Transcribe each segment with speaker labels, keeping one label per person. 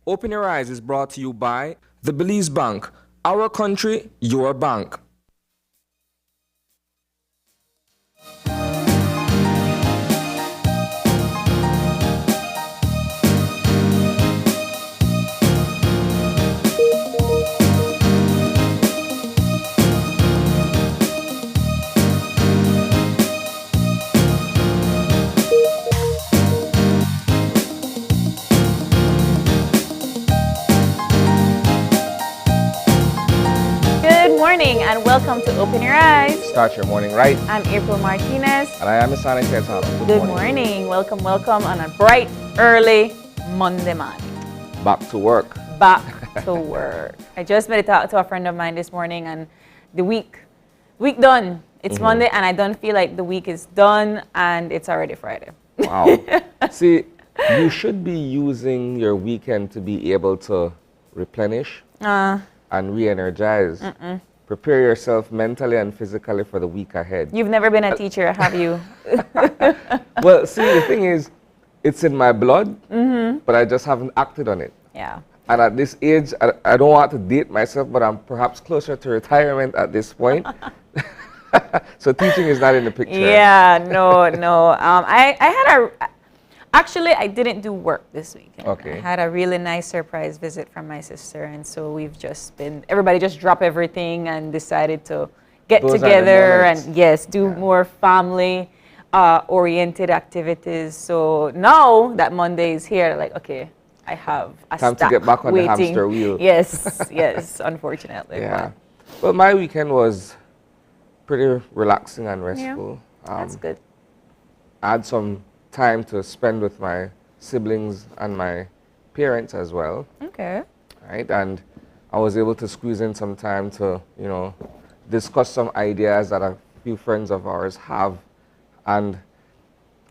Speaker 1: Open Your Eyes is brought to you by the Belize Bank. Our country, your bank.
Speaker 2: Good morning and welcome to Open Your Eyes.
Speaker 1: Start your morning right.
Speaker 2: I'm April Martinez.
Speaker 1: And I am Isani Ketano.
Speaker 2: Good morning. Welcome on a bright, early Monday morning.
Speaker 1: Back to work.
Speaker 2: Back to work. I just made it out to a friend of mine this morning and the week done. It's Monday and I don't feel like the week is done and it's already Friday.
Speaker 1: Wow. See, you should be using your weekend to be able to replenish and re-energize. Prepare yourself mentally and physically for the week ahead.
Speaker 2: You've never been a teacher, have you?
Speaker 1: Well, see, the thing is, it's in my blood, but I just haven't acted on it.
Speaker 2: Yeah.
Speaker 1: And at this age, I don't want to date myself, but I'm perhaps closer to retirement at this point. So teaching is not in the picture.
Speaker 2: Yeah, no. Actually, I didn't do work this weekend.
Speaker 1: Okay.
Speaker 2: I had a really nice surprise visit from my sister, and so everybody just dropped everything and decided to get together and do more family oriented activities. So now that Monday is here, like, okay, I have a
Speaker 1: time
Speaker 2: stack
Speaker 1: to get back on
Speaker 2: waiting.
Speaker 1: the hamster wheel.
Speaker 2: Yes, unfortunately.
Speaker 1: Yeah. Well, my weekend was pretty relaxing and restful.
Speaker 2: That's good.
Speaker 1: I had some time to spend with my siblings and my parents as well.
Speaker 2: Okay.
Speaker 1: Right, and I was able to squeeze in some time to, discuss some ideas that a few friends of ours have, and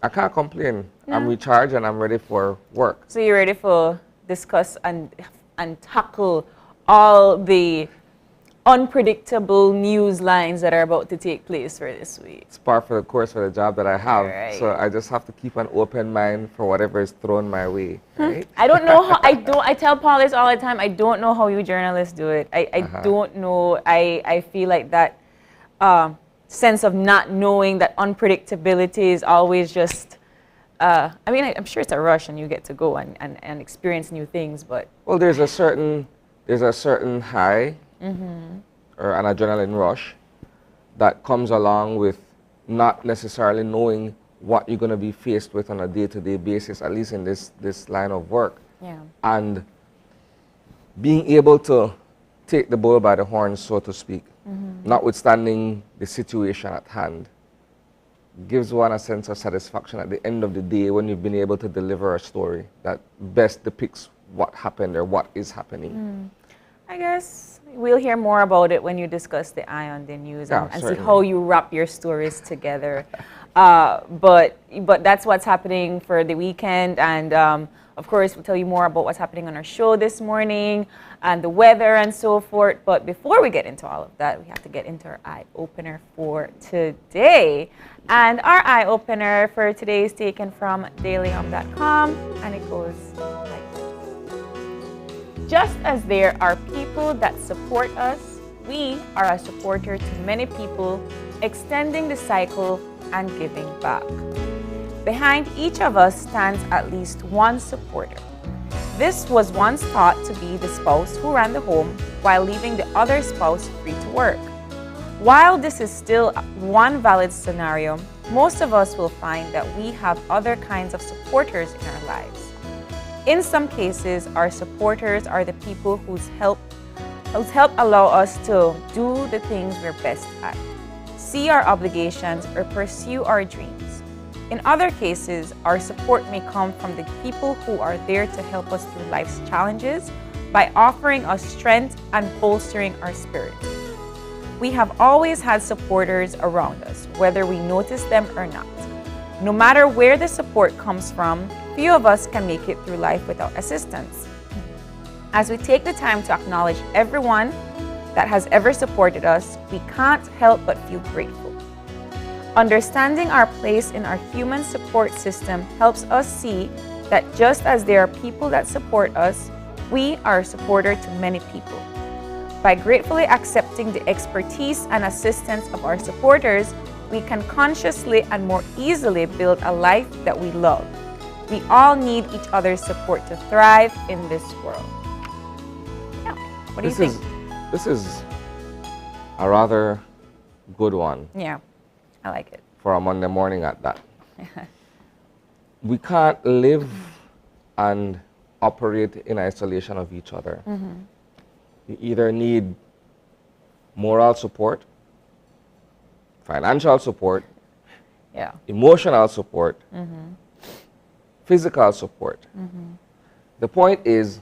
Speaker 1: I can't complain.
Speaker 2: No.
Speaker 1: I'm recharged and I'm ready for work.
Speaker 2: So you're ready for discuss and tackle all the unpredictable news lines that are about to take place for this week.
Speaker 1: It's par for the course for the job that I have.
Speaker 2: Right.
Speaker 1: So I just have to keep an open mind for whatever is thrown my way. Right?
Speaker 2: I don't know how, I tell Paul this all the time, I don't know how you journalists do it. I don't know, I feel like that sense of not knowing, that unpredictability is always just, I'm sure it's a rush and you get to go and experience new things, but.
Speaker 1: Well, there's a certain high or an adrenaline rush that comes along with not necessarily knowing what you're going to be faced with on a day-to-day basis, at least in this line of work.
Speaker 2: Yeah.
Speaker 1: And being able to take the bull by the horns, so to speak, notwithstanding the situation at hand, gives one a sense of satisfaction at the end of the day when you've been able to deliver a story that best depicts what happened or what is happening.
Speaker 2: I guess we'll hear more about it when you discuss the Eye on the News and see
Speaker 1: certainly.
Speaker 2: how you wrap your stories together. But that's what's happening for the weekend, and of course we'll tell you more about what's happening on our show this morning and the weather and so forth. But before we get into all of that, we have to get into our eye opener for today. And our eye opener for today is taken from dailyhum.com, and it goes like this. Just as there are people that support us, we are a supporter to many people, extending the cycle and giving back. Behind each of us stands at least one supporter. This was once thought to be the spouse who ran the home while leaving the other spouse free to work. While this is still one valid scenario, most of us will find that we have other kinds of supporters in our lives. In some cases, our supporters are the people whose help allow us to do the things we're best at, see our obligations, or pursue our dreams. In other cases, our support may come from the people who are there to help us through life's challenges by offering us strength and bolstering our spirit. We have always had supporters around us, whether we notice them or not. No matter where the support comes from, few of us can make it through life without assistance. As we take the time to acknowledge everyone that has ever supported us, we can't help but feel grateful. Understanding our place in our human support system helps us see that just as there are people that support us, We are a supporter to many people. By gratefully accepting the expertise and assistance of our supporters, we can consciously and more easily build a life that we love. We all need each other's support to thrive in this world. Yeah. What do you think?
Speaker 1: This is a rather good one.
Speaker 2: Yeah, I like it.
Speaker 1: For a Monday morning at that. We can't live and operate in isolation of each other. You either need moral support, financial support, emotional support, physical support. The point is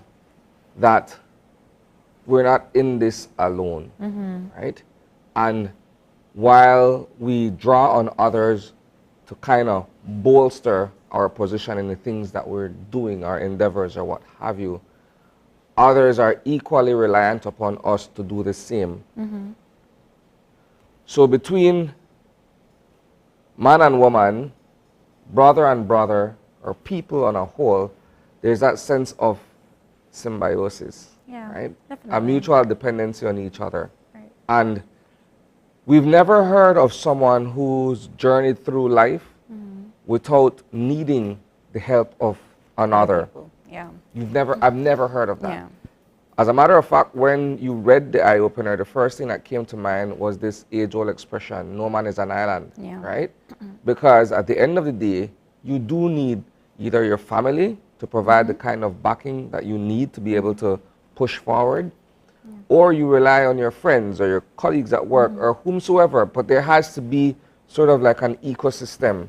Speaker 1: that we're not in this alone, right? And while we draw on others to kind of bolster our position in the things that we're doing, our endeavors or what have you, others are equally reliant upon us to do the same. So between man and woman, brother and brother, or people on a whole, there's that sense of symbiosis, right?
Speaker 2: Definitely.
Speaker 1: A mutual dependency on each other.
Speaker 2: Right.
Speaker 1: And we've never heard of someone who's journeyed through life without needing the help of another.
Speaker 2: Yeah.
Speaker 1: I've never heard of that.
Speaker 2: Yeah.
Speaker 1: As a matter of fact, when you read the eye opener, the first thing that came to mind was this age-old expression, no man is an island, right? Because at the end of the day, you do need either your family to provide the kind of backing that you need to be able to push forward, or you rely on your friends or your colleagues at work or whomsoever, but there has to be sort of like an ecosystem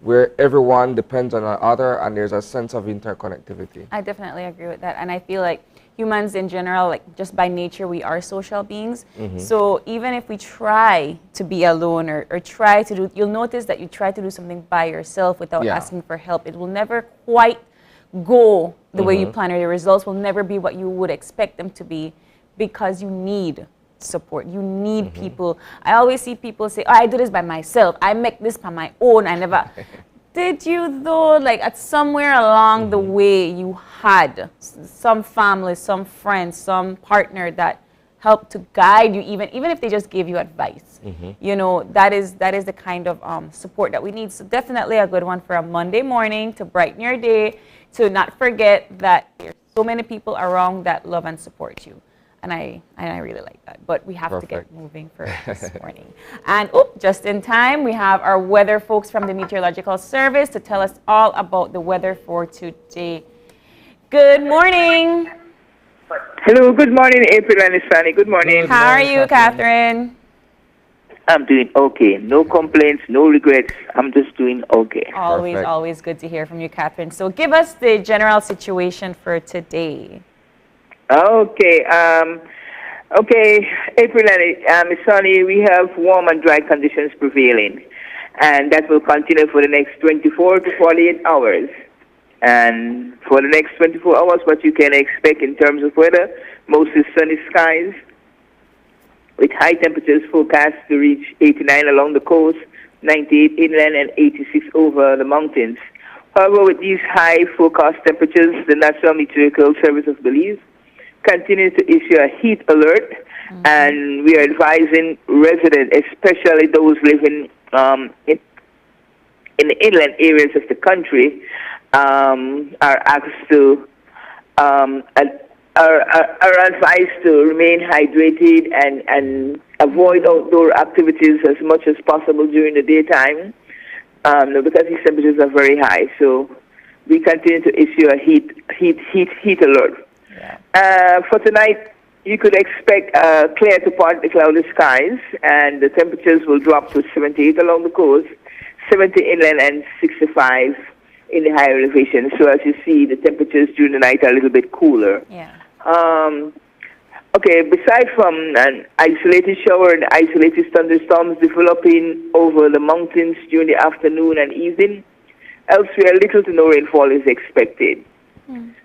Speaker 1: where everyone depends on another and there's a sense of interconnectivity.
Speaker 2: I definitely agree with that. And I feel like humans in general, like just by nature, we are social beings. So even if we try to be alone or try to do, you'll notice that you try to do something by yourself without asking for help. It will never quite go the way you plan, or the results will never be what you would expect them to be, because you need support. You need people. I always see people say, oh, I do this by myself. I make this by my own. I never... Did you though? Like at somewhere along the way, you had some family, some friends, some partner that helped to guide you, even if they just gave you advice. You know, that is the kind of support that we need. So definitely a good one for a Monday morning to brighten your day, to not forget that there's so many people around that love and support you. And I really like that. But we have to get moving for this morning. And just in time, we have our weather folks from the Meteorological Service to tell us all about the weather for today. Good morning.
Speaker 3: Hello, good morning, April and Sunny. Good morning.
Speaker 2: How are you, Catherine?
Speaker 3: I'm doing okay. No complaints, no regrets. I'm just doing okay.
Speaker 2: Always good to hear from you, Catherine. So give us the general situation for today.
Speaker 3: Okay, April and Sunny, we have warm and dry conditions prevailing, and that will continue for the next 24 to 48 hours. And for the next 24 hours, what you can expect in terms of weather, mostly sunny skies, with high temperatures forecast to reach 89 along the coast, 98 inland, and 86 over the mountains. However, with these high forecast temperatures, the National Meteorological Service of Belize continues to issue a heat alert, and we are advising residents, especially those living in the inland areas of the country, are asked to are advised to remain hydrated and avoid outdoor activities as much as possible during the daytime, because these temperatures are very high. So we continue to issue a heat alert. For tonight, you could expect clear to partly cloudy skies, and the temperatures will drop to 78 along the coast, 70 inland, and 65 in the higher elevation. So as you see, the temperatures during the night are a little bit cooler. Okay, besides from an isolated shower and isolated thunderstorms developing over the mountains during the afternoon and evening, elsewhere little to no rainfall is expected.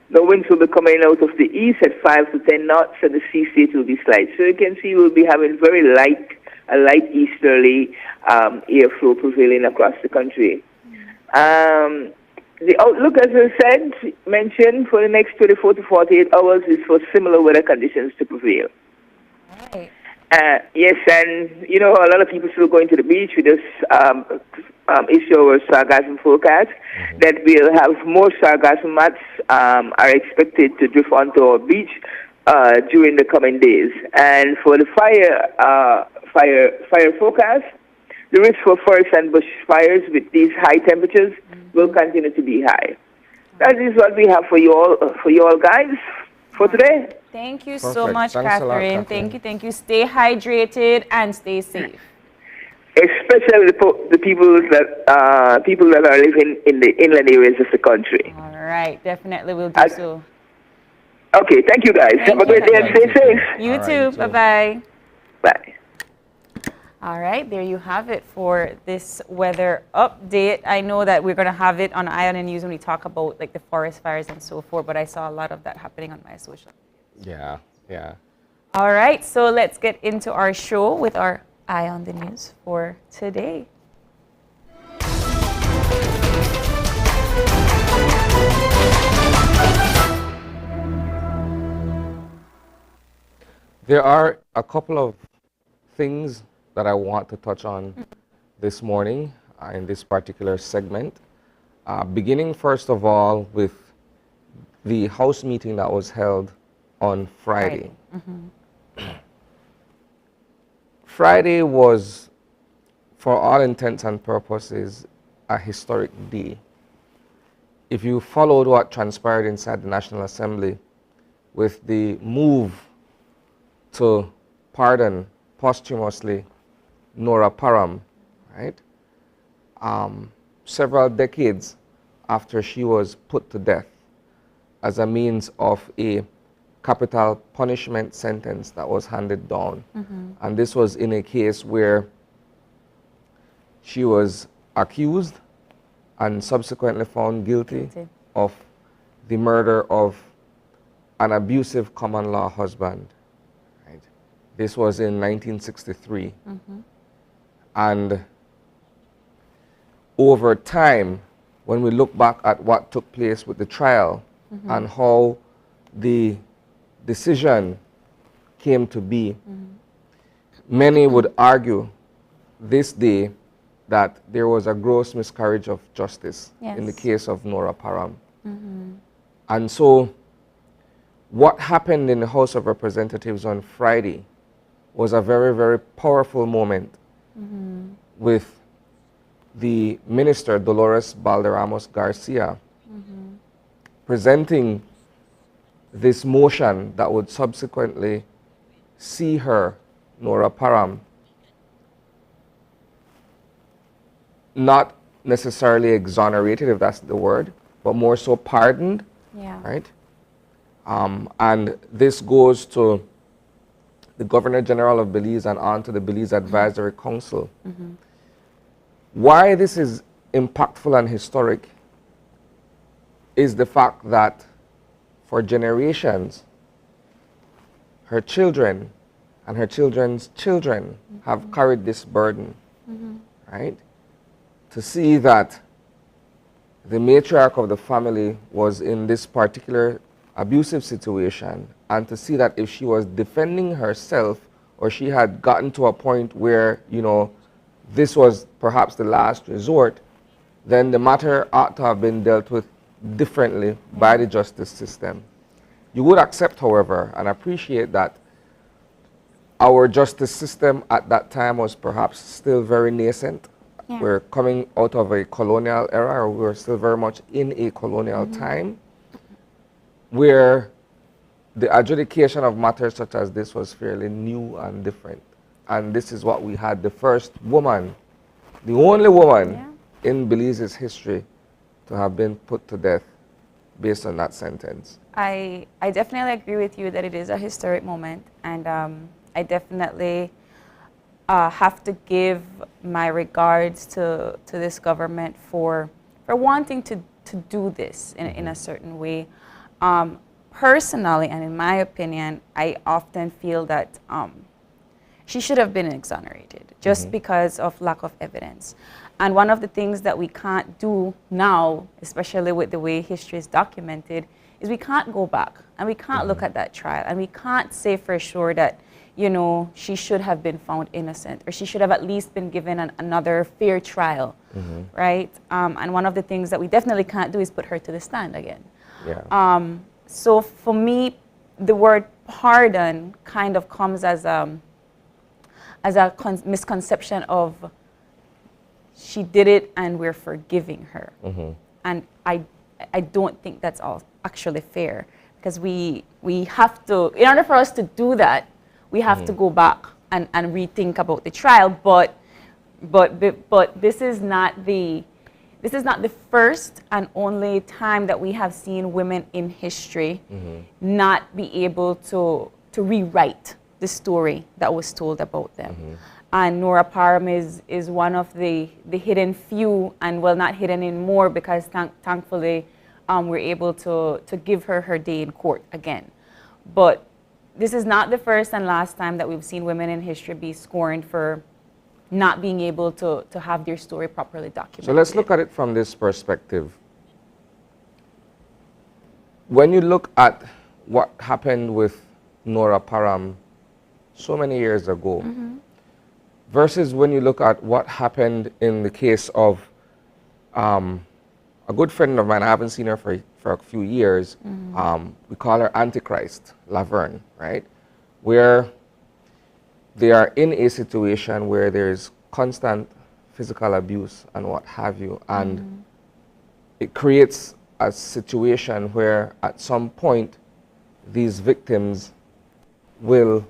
Speaker 3: The winds will be coming out of the east at 5 to 10 knots, and the sea state will be slight. So you can see we'll be having a light easterly airflow prevailing across the country. The outlook, as I said, mentioned for the next 24 to 48 hours is for similar weather conditions to prevail.
Speaker 2: Right.
Speaker 3: Yes, and you know, a lot of people still going to the beach. We just issue our sargassum forecast that we'll have more sargassum mats are expected to drift onto our beach during the coming days. And for the fire forecast, the risk for forest and bush fires with these high temperatures will continue to be high. That is what we have for you all guys, for today.
Speaker 2: Thank you so
Speaker 1: Perfect.
Speaker 2: much,
Speaker 1: Thanks a lot,
Speaker 2: Catherine.
Speaker 1: Catherine.
Speaker 2: Thank you. Stay hydrated and stay safe.
Speaker 3: Especially the people that are living in the inland areas of the country.
Speaker 2: All right, definitely will do so.
Speaker 3: Okay, thank you guys. Have a great day and stay safe.
Speaker 2: You
Speaker 1: All right,
Speaker 2: too.
Speaker 1: you too.
Speaker 2: Bye-bye.
Speaker 3: Bye.
Speaker 2: All right, there you have it for this weather update. I know that we're going to have it on Eye on the News when we talk about like the forest fires and so forth, but I saw a lot of that happening on my social.
Speaker 1: Yeah, yeah.
Speaker 2: All right, so let's get into our show with our Eye on the News for today.
Speaker 1: There are a couple of things that I want to touch on this morning in this particular segment. Beginning first of all with the House meeting that was held on Friday. Friday was, for all intents and purposes, a historic day. If you followed what transpired inside the National Assembly with the move to pardon posthumously Nora Parham, right? Several decades after she was put to death as a means of a capital punishment sentence that was handed down. And this was in a case where she was accused and subsequently found guilty of the murder of an abusive common law husband. Right? This was in 1963. And over time, when we look back at what took place with the trial and how the decision came to be, many would argue this day that there was a gross miscarriage of justice in the case of Nora Parham. And so what happened in the House of Representatives on Friday was a very, very powerful moment with the minister, Dolores Balderramos Garcia, presenting this motion that would subsequently see her, Nora Parham, not necessarily exonerated, if that's the word, but more so pardoned, right? And this goes to the Governor General of Belize and on to the Belize Advisory Council. Why this is impactful and historic is the fact that for generations, her children and her children's children have carried this burden, right? To see that the matriarch of the family was in this particular abusive situation, and to see that if she was defending herself or she had gotten to a point where, you know, this was perhaps the last resort, then the matter ought to have been dealt with differently by the justice system. You would accept, however, and appreciate that our justice system at that time was perhaps still very nascent. We're coming out of a colonial era, or we're still very much in a colonial time, where the adjudication of matters such as this was fairly new and different. And this is what we had, the first woman, the only woman in Belize's history to have been put to death based on that sentence.
Speaker 2: I definitely agree with you that it is a historic moment, and I definitely have to give my regards to this government for wanting to do this in a certain way. Personally, and in my opinion, I often feel that she should have been exonerated just because of lack of evidence. And one of the things that we can't do now, especially with the way history is documented, is we can't go back and we can't look at that trial and we can't say for sure that, you know, she should have been found innocent or she should have at least been given another fair trial, right? And one of the things that we definitely can't do is put her to the stand again.
Speaker 1: Yeah.
Speaker 2: So for me, the word pardon kind of comes as a misconception of she did it and we're forgiving her. And I don't think that's all actually fair, because we have to, in order for us to do that, we have to go back and rethink about the trial. But this is not the first and only time that we have seen women in history not be able to rewrite the story that was told about them. And Nora Parham is one of the hidden few, and well, not hidden anymore, because thankfully we're able to give her her day in court again. But this is not the first and last time that we've seen women in history be scorned for not being able to have their story properly documented.
Speaker 1: So let's look at it from this perspective. When you look at what happened with Nora Parham so many years ago, versus when you look at what happened in the case of a good friend of mine, I haven't seen her for a few years, we call her Antichrist, Laverne, right? Where they are in a situation where there's constant physical abuse and what have you, and it creates a situation where at some point these victims will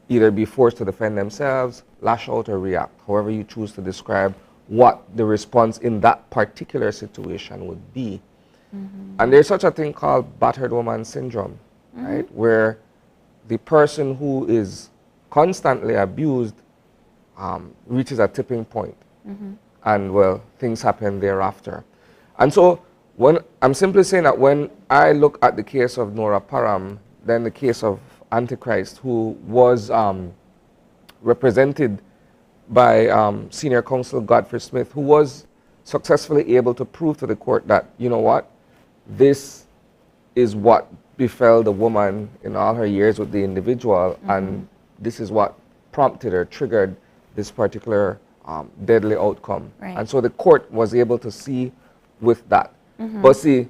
Speaker 1: either be forced to defend themselves, lash out, or react, however you choose to describe what the response in that particular situation would be. And there's such a thing called battered woman syndrome, right? Where the person who is constantly abused reaches a tipping point, and well, things happen thereafter. And so when I'm simply saying that when I look at the case of Nora Parham, then the case of Antichrist, who was represented by senior counsel Godfrey Smith, who was successfully able to prove to the court that, you know what, this is what befell the woman in all her years with the individual, and this is what prompted or triggered this particular deadly outcome.
Speaker 2: Right.
Speaker 1: And so the court was able to see with that. But see,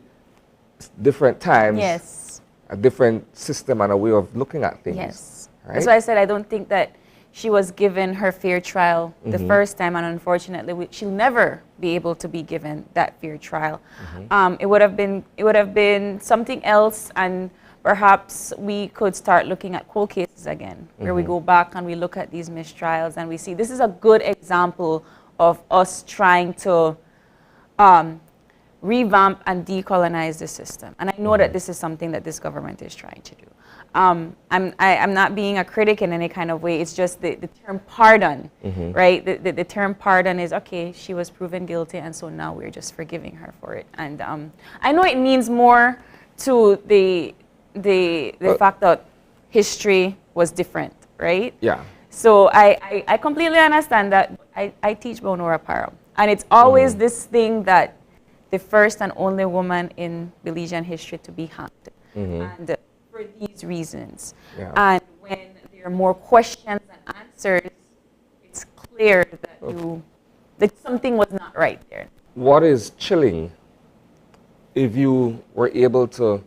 Speaker 1: different times,
Speaker 2: Yes.
Speaker 1: a different system and a way of looking at things.
Speaker 2: Yes.
Speaker 1: Right?
Speaker 2: That's why I said I don't think that she was given her fair trial the first time, and unfortunately, she'll never be able to be given that fair trial. It would have been something else, and perhaps we could start looking at cold cases again, where we go back and we look at these mistrials and we see this is a good example of us trying to revamp and decolonize the system. And I know that this is something that this government is trying to do. I'm not being a critic in any kind of way. It's just the term pardon, right? The term pardon is, okay, she was proven guilty, and so now we're just forgiving her for it. And I know it means more to the fact that history was different, right?
Speaker 1: Yeah.
Speaker 2: So I completely understand that. I teach about Nora Parham, and it's always this thing that the first and only woman in Belizean history to be hanged. And for these reasons. Yeah. And when there are more questions and answers, it's clear that that something was not right there.
Speaker 1: What is chilling, if you were able to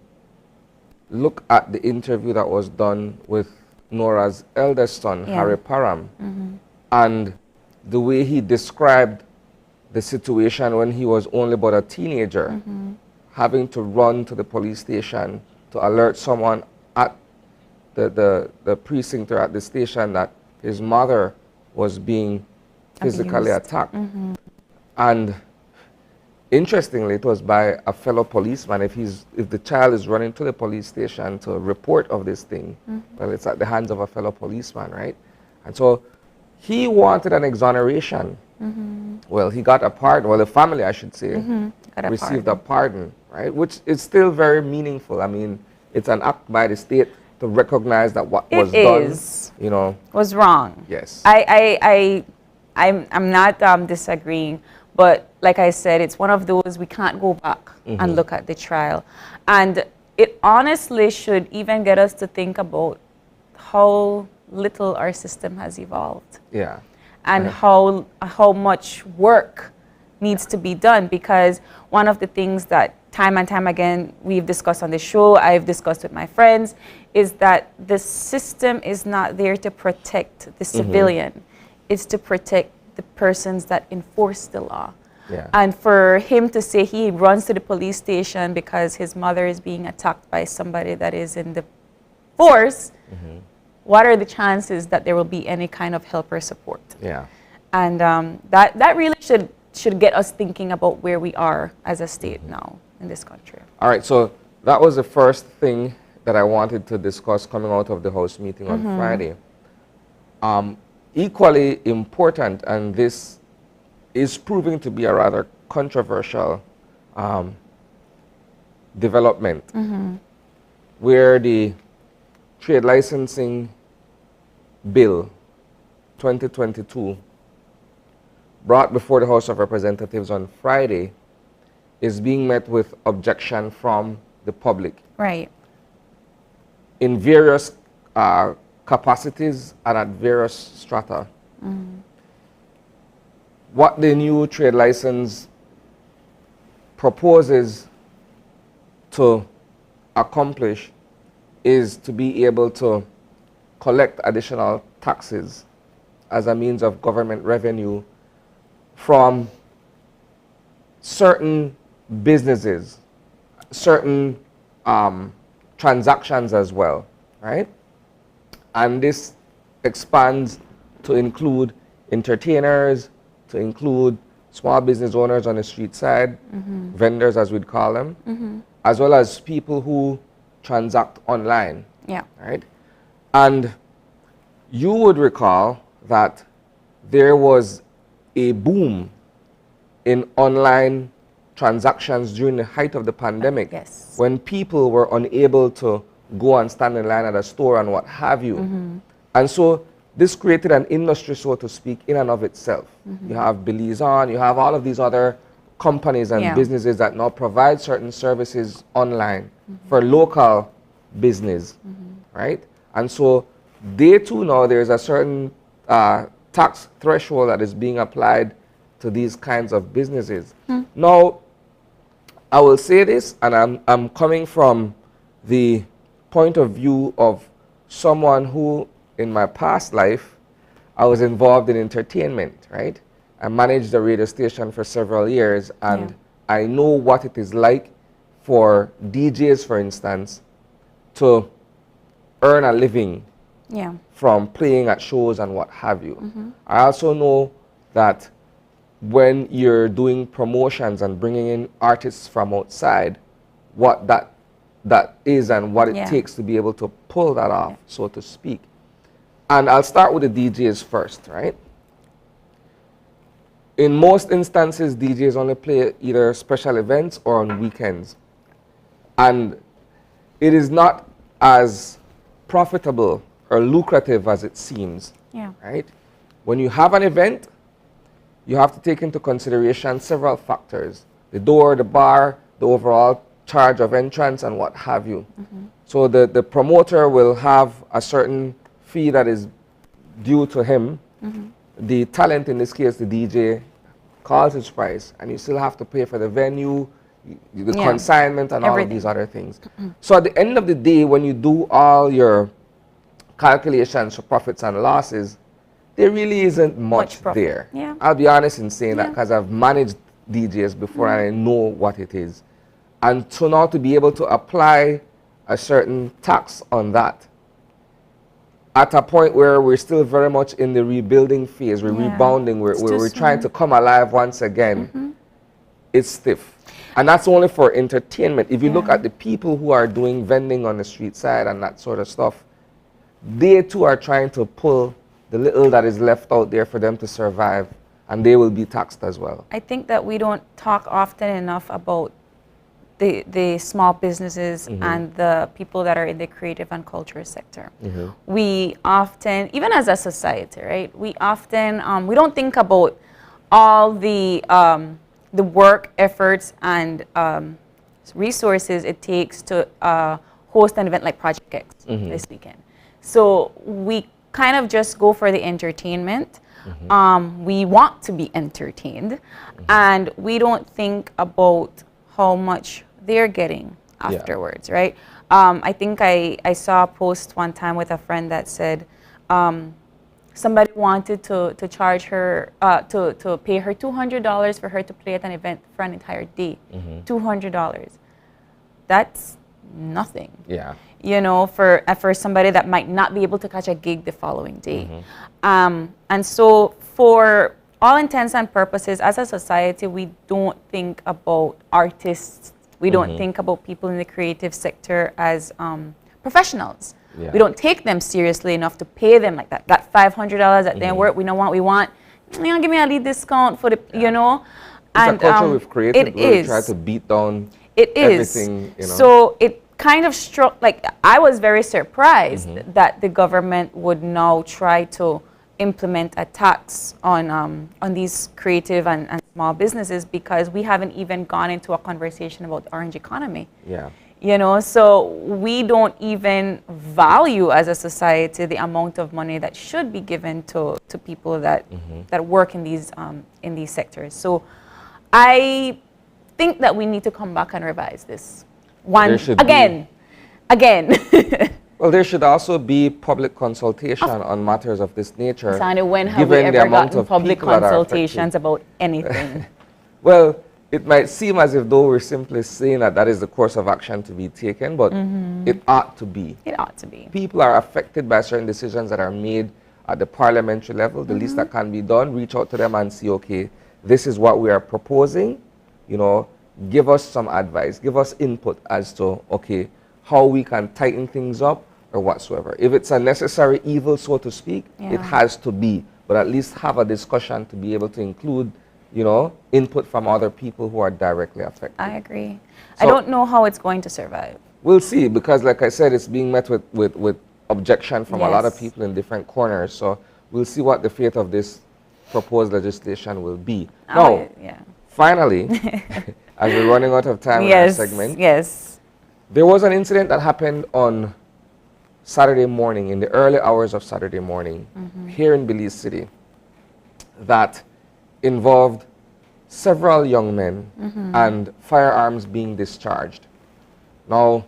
Speaker 1: look at the interview that was done with Nora's eldest son, Harry Parham, and the way he described the situation when he was only but a teenager, having to run to the police station to alert someone at the precinct or at the station that his mother was being physically attacked. And interestingly, it was by a fellow policeman. If the child is running to the police station to report of this thing, well, it's at the hands of a fellow policeman, right? And so he wanted an exoneration. Well, he got a pardon. Well, the family, I should say, received a pardon, right? Which is still very meaningful. I mean, it's an act by the state to recognize that what
Speaker 2: It
Speaker 1: was
Speaker 2: is.
Speaker 1: done, you know,
Speaker 2: Was wrong.
Speaker 1: yes.
Speaker 2: I'm not disagreeing, but like I said, it's one of those we can't go back and look at the trial. And it honestly should even get us to think about how little our system has evolved.
Speaker 1: Yeah.
Speaker 2: And how much work needs to be done, because one of the things that time and time again we've discussed on the show, I've discussed with my friends, is that the system is not there to protect the civilian. It's to protect the persons that enforce the law.
Speaker 1: Yeah.
Speaker 2: And for him to say he runs to the police station because his mother is being attacked by somebody that is in the force, what are the chances that there will be any kind of help or support?
Speaker 1: Yeah.
Speaker 2: And that really should get us thinking about where we are as a state now in this country.
Speaker 1: All right, so that was the first thing that I wanted to discuss coming out of the House meeting on Friday. Equally important, and this is proving to be a rather controversial development, where the Trade Licensing Bill 2022 brought before the House of Representatives on Friday is being met with objection from the public
Speaker 2: Right.
Speaker 1: in various capacities and at various strata. What the new trade license proposes to accomplish is to be able to collect additional taxes as a means of government revenue from certain businesses, certain transactions as well, right? And this expands to include entertainers, to include small business owners on the street side, vendors as we'd call them, as well as people who transact online,
Speaker 2: Yeah.
Speaker 1: right? And you would recall that there was a boom in online transactions during the height of the pandemic,
Speaker 2: Yes.
Speaker 1: when people were unable to go and stand in line at a store and what have you. And so this created an industry, so to speak, in and of itself. You have Belize you have all of these other companies and businesses that now provide certain services online for local business, right? And so they too now, there's a certain tax threshold that is being applied to these kinds of businesses. Now, I will say this, and I'm coming from the point of view of someone who, in my past life, I was involved in entertainment, right? I managed a radio station for several years, and I know what it is like for DJs, for instance, to earn a living from playing at shows and what have you. I also know that when you're doing promotions and bringing in artists from outside, what that is and what it takes to be able to pull that off, so to speak. And I'll start with the DJs first, right? In most instances, DJs only play either special events or on weekends. And it is not as profitable or lucrative as it seems, right? When you have an event, you have to take into consideration several factors: the door, the bar, the overall charge of entrance, and what have you. So the promoter will have a certain fee that is due to him. The talent, in this case the DJ, calls his price, and you still have to pay for the venue, the consignment, and all of these other things. So at the end of the day, when you do all your calculations for profits and losses, there really isn't much there. I'll be honest in saying that, because I've managed DJs before and I know what it is. And so now to be able to apply a certain tax on that at a point where we're still very much in the rebuilding phase, we're rebounding, we're trying to come alive once again, it's stiff. And that's only for entertainment. If you look at the people who are doing vending on the street side and that sort of stuff, they too are trying to pull the little that is left out there for them to survive, and they will be taxed as well.
Speaker 2: I think that we don't talk often enough about the small businesses and the people that are in the creative and culture sector. We often, even as a society, right? We often we don't think about all the work, efforts, and resources it takes to host an event like Project X this weekend. So we kind of just go for the entertainment. We want to be entertained, and we don't think about how much they're getting afterwards, right? I think I saw a post one time with a friend that said somebody wanted to charge her, to pay her $200 for her to play at an event for an entire day. $200. That's nothing.
Speaker 1: Yeah.
Speaker 2: You know, for somebody that might not be able to catch a gig the following day. And so for all intents and purposes, as a society, we don't think about artists. We don't think about people in the creative sector as professionals.
Speaker 1: Yeah.
Speaker 2: We don't take them seriously enough to pay them like that. That $500 that they work, we know what we want. You know, give me a lead discount for the, you know.
Speaker 1: It's
Speaker 2: and
Speaker 1: a culture we've created where we try to beat down everything, you know.
Speaker 2: So it kind of struck, like, I was very surprised that the government would now try to implement a tax on these creative and small businesses, because we haven't even gone into a conversation about the orange economy.
Speaker 1: Yeah.
Speaker 2: You know, so we don't even value as a society the amount of money that should be given to people that that work in these sectors. So I think that we need to come back and revise this one again.
Speaker 1: Well, there should also be public consultation on matters of this nature.
Speaker 2: Sani, when have we ever gotten public consultations about anything?
Speaker 1: Well, it might seem as if though we're simply saying that is the course of action to be taken, but it ought to be.
Speaker 2: It ought to be.
Speaker 1: People are affected by certain decisions that are made at the parliamentary level. The least that can be done, reach out to them and see, okay, this is what we are proposing, you know, give us some advice, give us input as to, okay, how we can tighten things up or whatsoever. If it's a necessary evil, so to speak, it has to be, but at least have a discussion to be able to include, you know, input from other people who are directly affected.
Speaker 2: I agree.
Speaker 1: So,
Speaker 2: I don't know how it's going to survive.
Speaker 1: We'll see, because like I said, it's being met with objection from a lot of people in different corners. So we'll see what the fate of this proposed legislation will be. Now, finally, as we're running out of time in our segment, there was an incident that happened on Saturday morning, in the early hours of Saturday morning, here in Belize City, that involved several young men and firearms being discharged. Now,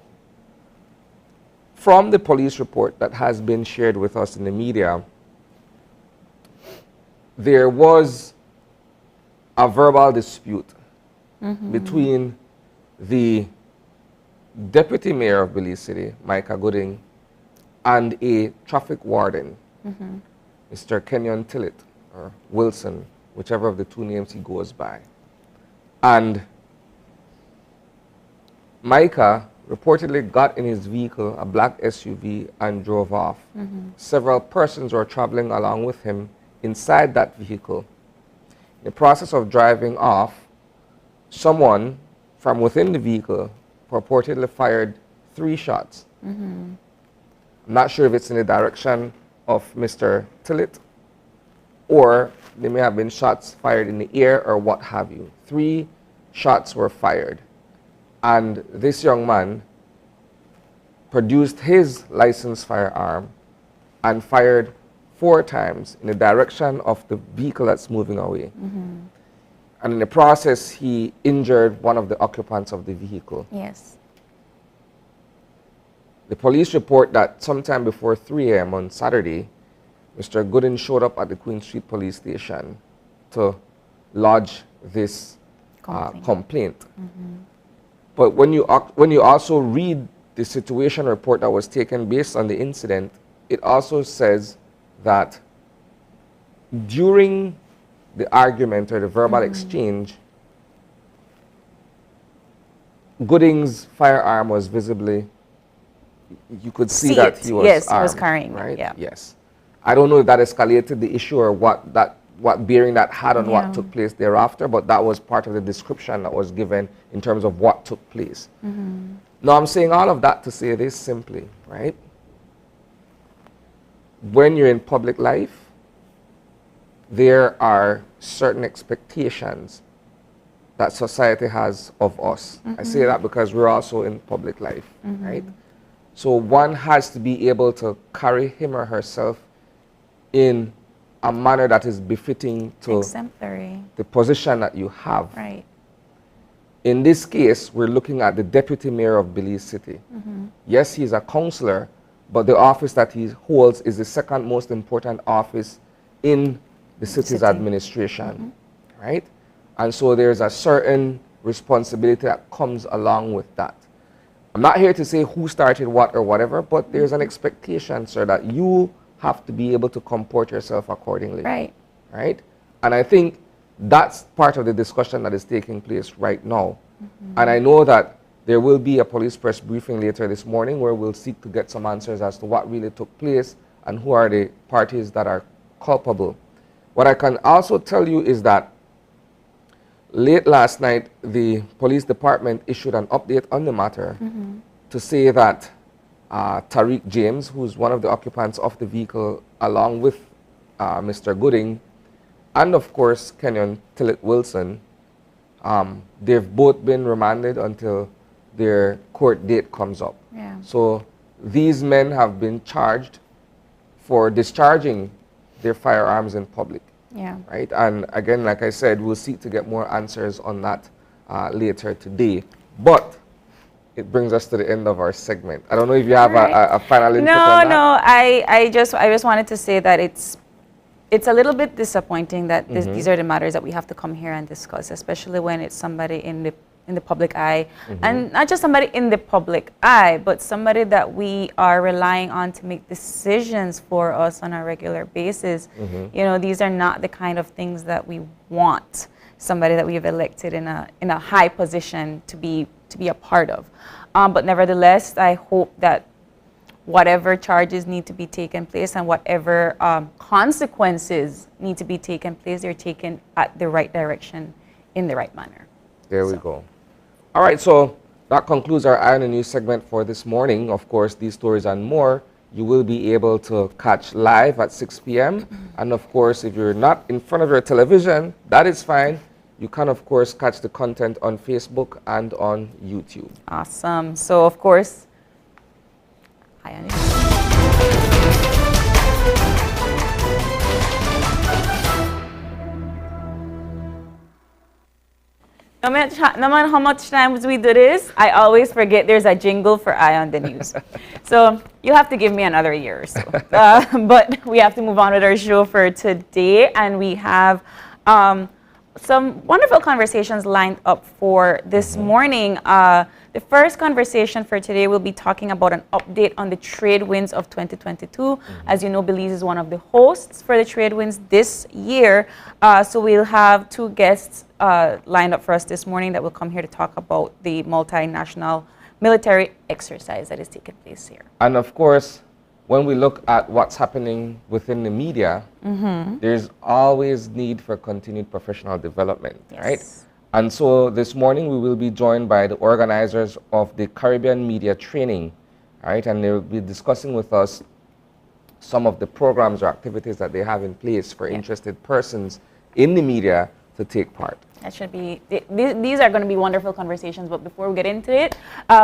Speaker 1: from the police report that has been shared with us in the media, there was a verbal dispute between the deputy mayor of Belize City, Micah Gooding, and a traffic warden, Mr. Kenyon Tillett, or Wilson, whichever of the two names he goes by. And Micah reportedly got in his vehicle, a black SUV, and drove off. Several persons were traveling along with him inside that vehicle. In the process of driving off, someone from within the vehicle purportedly fired 3 shots. I'm not sure if it's in the direction of Mr. Tillett, or they may have been shots fired in the air or what have you. 3 shots were fired. And this young man produced his licensed firearm and fired 4 times in the direction of the vehicle that's moving away. And in the process, he injured one of the occupants of the vehicle.
Speaker 2: Yes.
Speaker 1: The police report that sometime before 3 a.m. on Saturday, Mr. Gooden showed up at the Queen Street Police Station to lodge this complaint. But when you also read the situation report that was taken based on the incident, it also says that during the argument or the verbal exchange, Gooding's firearm was visibly, you could see that he was armed,
Speaker 2: he was carrying
Speaker 1: right?
Speaker 2: it,
Speaker 1: Yes. I don't know if that escalated the issue or what that what bearing that had on
Speaker 2: Yeah.
Speaker 1: what took place thereafter, but that was part of the description that was given in terms of what took place. Now, I'm saying all of that to say this simply, right? When you're in public life, there are certain expectations that society has of us. I say that because we're also in public life, right? So one has to be able to carry him or herself in a manner that is befitting to
Speaker 2: Exemplary.
Speaker 1: the position that you have.
Speaker 2: Right.
Speaker 1: In this case, we're looking at the deputy mayor of Belize City. Yes, he's a councillor, but the office that he holds is the second most important office in the city's administration, right? And so there's a certain responsibility that comes along with that. I'm not here to say who started what or whatever, but there's an expectation, sir, that you have to be able to comport yourself accordingly.
Speaker 2: Right.
Speaker 1: Right? And I think that's part of the discussion that is taking place right now. And I know that there will be a police press briefing later this morning where we'll seek to get some answers as to what really took place and who are the parties that are culpable. What I can also tell you is that late last night, the police department issued an update on the matter to say that Tariq James, who's one of the occupants of the vehicle, along with Mr. Gooding, and of course Kenyon Tillett Wilson, they've both been remanded until their court date comes up.
Speaker 2: Yeah.
Speaker 1: So these men have been charged for discharging their firearms in public.
Speaker 2: Yeah.
Speaker 1: Right? And again, like I said, we'll seek to get more answers on that later today. But it brings us to the end of our segment. I don't know if you have a final input on that.
Speaker 2: No, I just wanted to say that it's a little bit disappointing that these are the matters that we have to come here and discuss, especially when it's somebody in the public eye, and not just somebody in the public eye, but somebody that we are relying on to make decisions for us on a regular basis. You know, these are not the kind of things that we want somebody that we have elected in a high position to be a part of. But nevertheless, I hope that whatever charges need to be taken place and whatever consequences need to be taken place, they're taken at the right direction in the right manner.
Speaker 1: There we go. All right, so that concludes our Eye on the News segment for this morning. Of course, these stories and more you will be able to catch live at 6 p.m. And of course, if you're not in front of your television, that is fine. You can, of course, catch the content on Facebook and on YouTube.
Speaker 2: Awesome. So, of course, Eye on News. No matter how much times we do this, I always forget there's a jingle for Eye on the News. So you have to give me another year or so. But we have to move on with our show for today. And we have some wonderful conversations lined up for this morning. The first conversation for today will be talking about an update on the trade winds of 2022. As you know, Belize is one of the hosts for the trade winds this year. So we'll have two guests lined up for us this morning that will come here to talk about the multinational military exercise that is taking place here.
Speaker 1: And of course, when we look at what's happening within the media, there's always need for continued professional development, right? And so this morning we will be joined by the organizers of the Caribbean Media Training, right? And they will be discussing with us some of the programs or activities that they have in place for interested persons in the media to take part.
Speaker 2: That should be, these are going to be wonderful conversations, but before we get into it,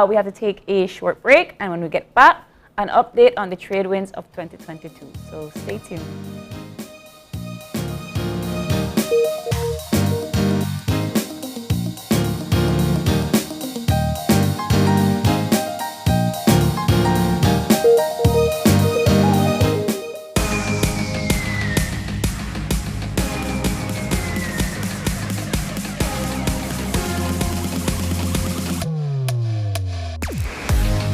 Speaker 2: we have to take a short break, and when we get back, an update on the trade winds of 2022. So stay tuned.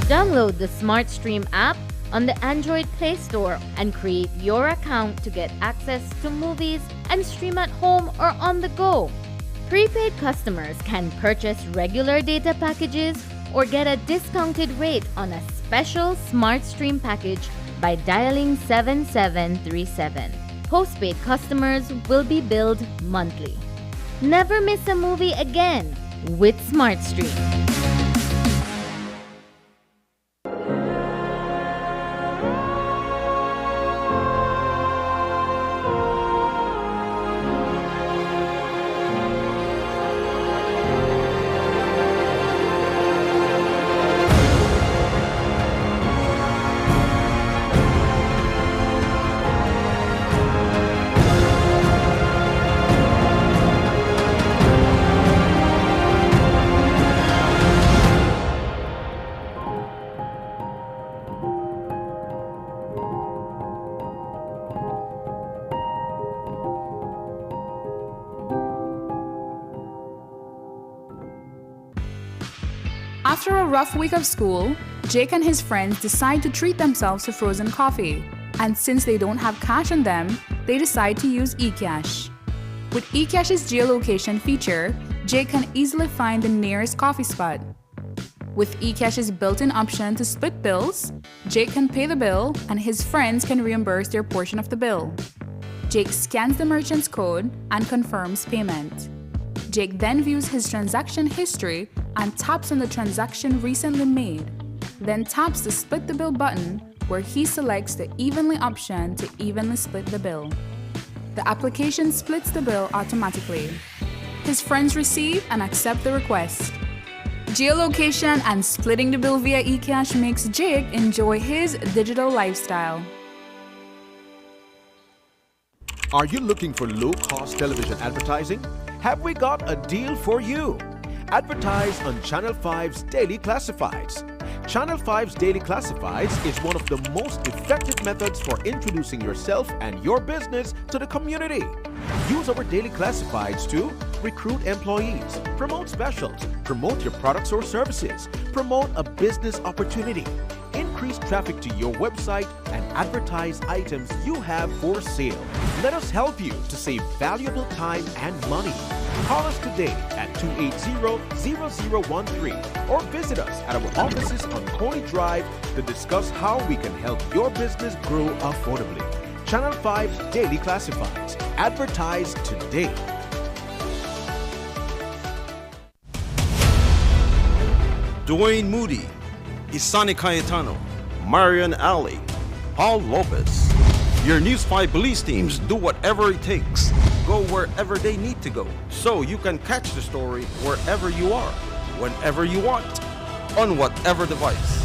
Speaker 4: Download the SmartStream app on the Android Play Store and create your account to get access to movies and stream at home or on the go. Prepaid customers can purchase regular data packages or get a discounted rate on a special SmartStream package by dialing 7737. postpaid customers will be billed monthly. Never miss a movie again with SmartStream.
Speaker 5: After a rough week of school, Jake and his friends decide to treat themselves to frozen coffee. And since they don't have cash on them, they decide to use eCash. With eCash's geolocation feature, Jake can easily find the nearest coffee spot. With eCash's built-in option to split bills, Jake can pay the bill and his friends can reimburse their portion of the bill. Jake scans the merchant's code and confirms payment. Jake then views his transaction history and taps on the transaction recently made, then taps the Split the Bill button where he selects the Evenly option to evenly split the bill. The application splits the bill automatically. His friends receive and accept the request. Geolocation and splitting the bill via eCash makes Jake enjoy his digital lifestyle.
Speaker 6: Are you looking for low-cost television advertising? Have we got a deal for you? Advertise on Channel 5's Daily Classifieds. Channel 5's Daily Classifieds is one of the most effective methods for introducing yourself and your business to the community. Use our Daily Classifieds to recruit employees, promote specials, promote your products or services, promote a business opportunity, increase traffic to your website, and advertise items you have for sale. Let us help you to save valuable time and money. Call us today at 280-0013 or visit us at our offices on Coney Drive to discuss how we can help your business grow affordably. Channel 5 Daily Classifieds. Advertise today.
Speaker 7: Dwayne Moody, Isani Cayetano, Marian Ali, Paul Lopez. Your News 5 Belize teams do whatever it takes, go wherever they need to go, so you can catch the story wherever you are, whenever you want, on whatever device.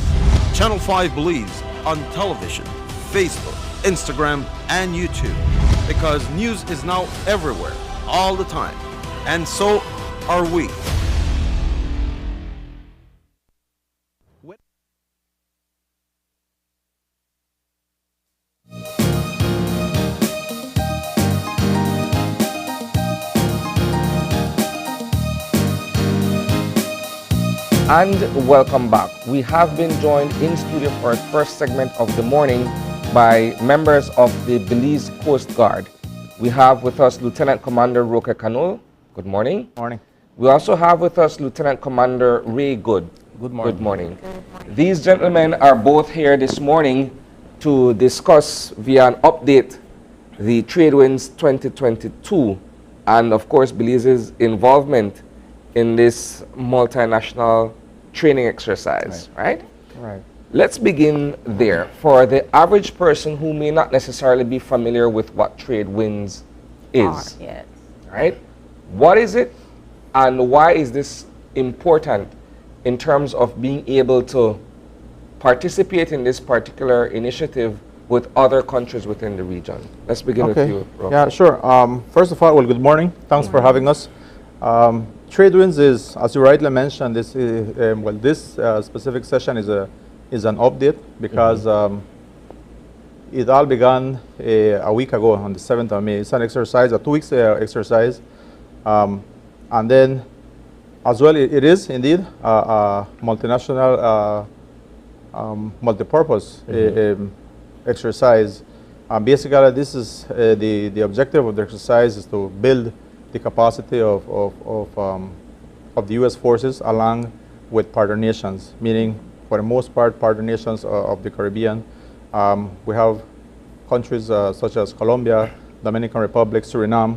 Speaker 7: Channel 5 Belize on television, Facebook, Instagram, and YouTube. Because news is now everywhere, all the time. And so are we.
Speaker 1: And welcome back. We have been joined in studio for our first segment of the morning by members of the Belize Coast Guard. We have with us Lieutenant Commander Roque Canul. Good morning.
Speaker 8: Morning.
Speaker 1: We also have with us Lieutenant Commander Ray Good.
Speaker 8: Good morning.
Speaker 1: Good morning. These gentlemen are both here this morning to discuss via an update the Trade Winds 2022 and of course Belize's involvement in this multinational training exercise, right?
Speaker 8: Right.
Speaker 1: Let's begin there. For the average person who may not necessarily be familiar with what Trade Winds is,
Speaker 2: Yes.
Speaker 1: right? What is it and why is this important in terms of being able to participate in this particular initiative with other countries within the region? Let's begin with you, Roque.
Speaker 8: Yeah, sure. First of all, well, good morning. Thanks for having us. Trade Winds is, as you rightly mentioned, this specific session is an update because it all began a week ago on the 7th of May. It's an exercise, a 2 weeks exercise, and then as well it is indeed a multinational, multi-purpose exercise. Basically, this is the objective of the exercise is to build the capacity of the U.S. forces along with partner nations, meaning for the most part partner nations of the Caribbean. We have countries such as Colombia, Dominican Republic, Suriname.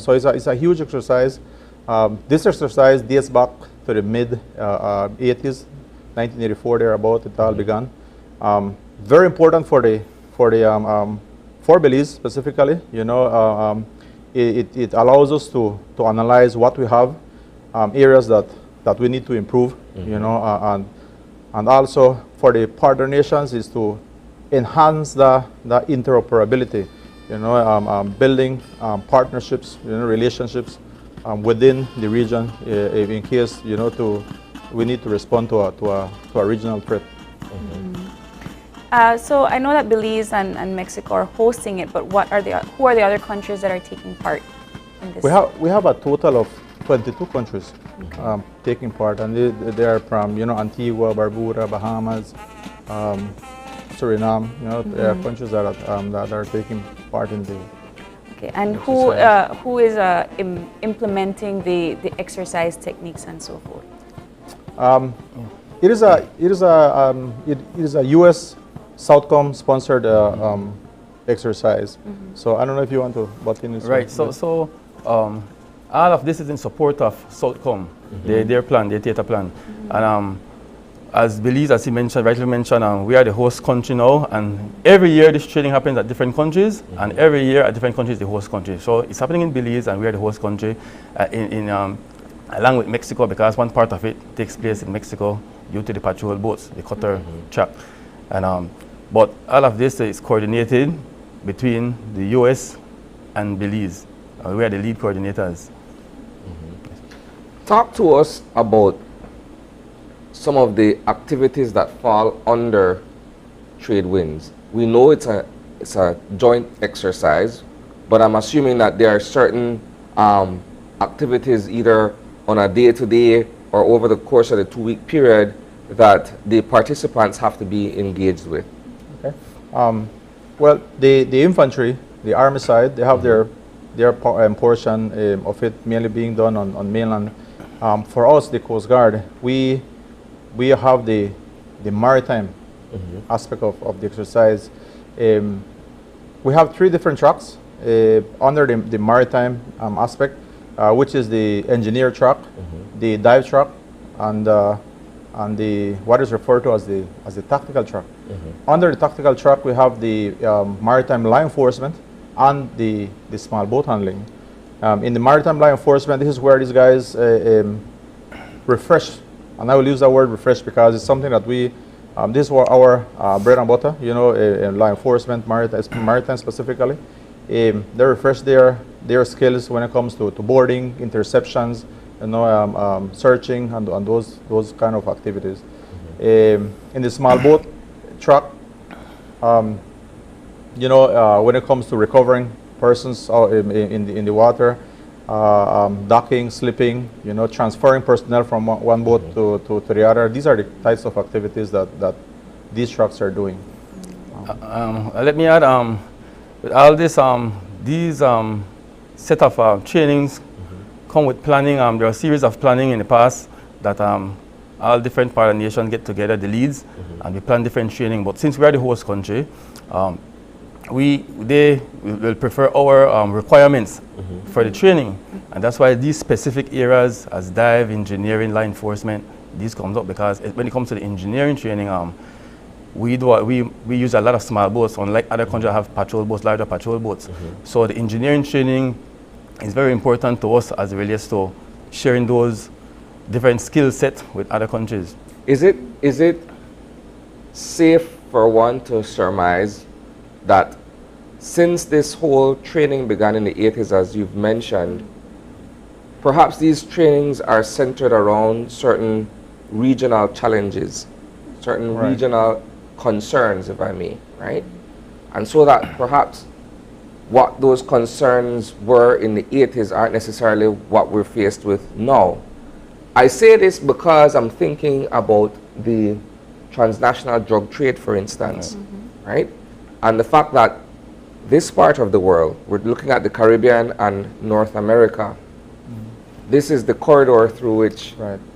Speaker 8: So it's a huge exercise. This exercise dates back to the mid-80s, 1984 thereabout. It all began. Very important for Belize specifically. You know, it allows us to analyze what we have, areas that we need to improve. You know, and also for the partner nations is to enhance the interoperability. You know, building partnerships, you know, relationships within the region in case, you know, we need to respond to a regional threat.
Speaker 2: So I know that Belize and Mexico are hosting it, but who are the other countries that are taking part in this?
Speaker 8: We have a total of 22 countries taking part, and they are from, you know, Antigua, Barbuda, Bahamas, Suriname. You know, there are countries that are taking part in the.
Speaker 2: Okay, and who is implementing the exercise techniques and so forth?
Speaker 8: It is a U.S. Southcom sponsored exercise. So I don't know if you want to butt in.
Speaker 9: Right. So all of this is in support of Southcom, their plan, their theater plan, and as Belize, as he mentioned, rightly mentioned, we are the host country now, and every year this training happens at different countries, and every year at different countries the host country. So it's happening in Belize, and we are the host country, along with Mexico, because one part of it takes place in Mexico due to the patrol boats, the cutter track, and but all of this is coordinated between the U.S. and Belize. We are the lead coordinators.
Speaker 1: Talk to us about some of the activities that fall under trade winds. We know it's a joint exercise, but I'm assuming that there are certain activities either on a day-to-day or over the course of the 2-week period that the participants have to be engaged with.
Speaker 8: Okay. Well, the infantry, the army side, they have their portion of it mainly being done on mainland. For us, the Coast Guard, we have the maritime aspect of the exercise. We have 3 different tracks under the maritime aspect, which is the engineer track, the dive track, and the what is referred to as the tactical track. Under the tactical track, we have the maritime law enforcement and the small boat handling. In the maritime law enforcement, this is where these guys refresh. And I will use that word refresh because it's something that this is our bread and butter, you know, law enforcement, maritime specifically. They refresh their skills when it comes to boarding, interceptions, you know, searching, and those kind of activities. In the small boat track, you know, when it comes to recovering persons in the water, docking, slipping, you know, transferring personnel from one boat to the other. These are the types of activities that these trucks are doing.
Speaker 9: Let me add, with all this, these set of trainings come with planning. There are a series of planning in the past that all different part of the nation get together, the leads, and we plan different training. But since we are the host country, they will prefer our requirements for the training, and that's why these specific areas as dive, engineering, law enforcement, these comes up because when it comes to the engineering training, we use a lot of small boats, unlike other countries that have patrol boats, larger patrol boats. So the engineering training is very important to us as it relates to sharing those different skill sets with other countries.
Speaker 1: Is it safe for one to surmise that since this whole training began in the 80s, as you've mentioned, perhaps these trainings are centered around certain regional challenges, certain regional concerns, if I may, right? And so that perhaps what those concerns were in the 80s aren't necessarily what we're faced with now. I say this because I'm thinking about the transnational drug trade, for instance, right? And the fact that this part of the world, we're looking at the Caribbean and North America. This is the corridor through which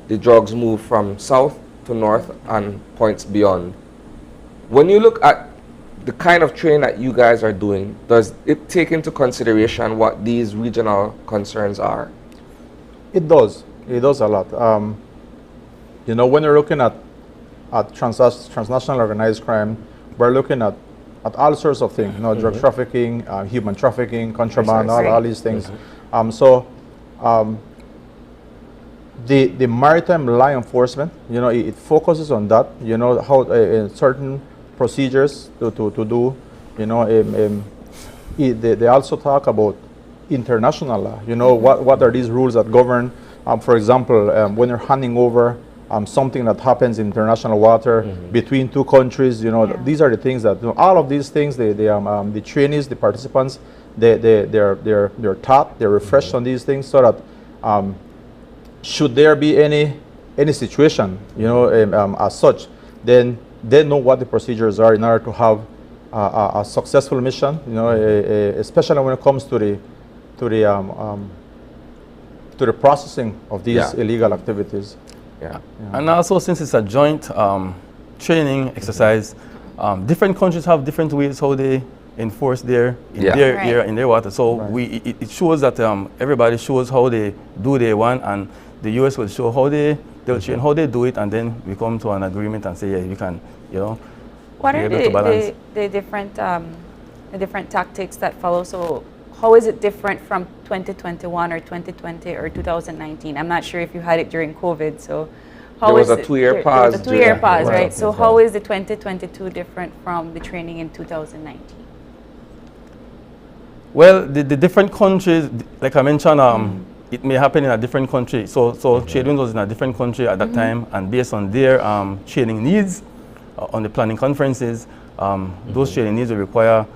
Speaker 1: the drugs move from south to north and points beyond. When you look at the kind of training that you guys are doing, does it take into consideration what these regional concerns are?
Speaker 8: It does. It does a lot. You know, when you're looking at transnational organized crime, we're looking at all sorts of things. You know, drug trafficking, human trafficking, contraband, all these things. The maritime law enforcement, you know, it focuses on that. You know, how certain procedures to do. You know, they also talk about international law. You know, what are these rules that govern? For example, when you're handing over something that happens in international water between two countries, you know, these are the things that, you know, all of these things, the trainees, the participants, they're taught, they're refreshed on these things, so that should there be any situation, you know, as such, then they know what the procedures are in order to have a successful mission, you know, especially when it comes to the processing of these illegal activities.
Speaker 1: Yeah.
Speaker 9: And also, since it's a joint training exercise, different countries have different ways how they enforce their area, in their water. So it shows that everybody shows how they do their one, and the US will show how they'll train how they do it, and then we come to an agreement and say, yeah, we can, you know.
Speaker 2: What are the different tactics that follow? So how is it different from 2021 or 2020 or 2019? I'm not sure if you had it during COVID, so how is it?
Speaker 1: There was a 2-year pause.
Speaker 2: There was a 2-year pause, right? So how is the 2022 different from the training in 2019?
Speaker 9: Well, the different countries, like I mentioned, it may happen in a different country. So Tradewinds was in a different country at that time, and based on their training needs on the planning conferences, those training needs will require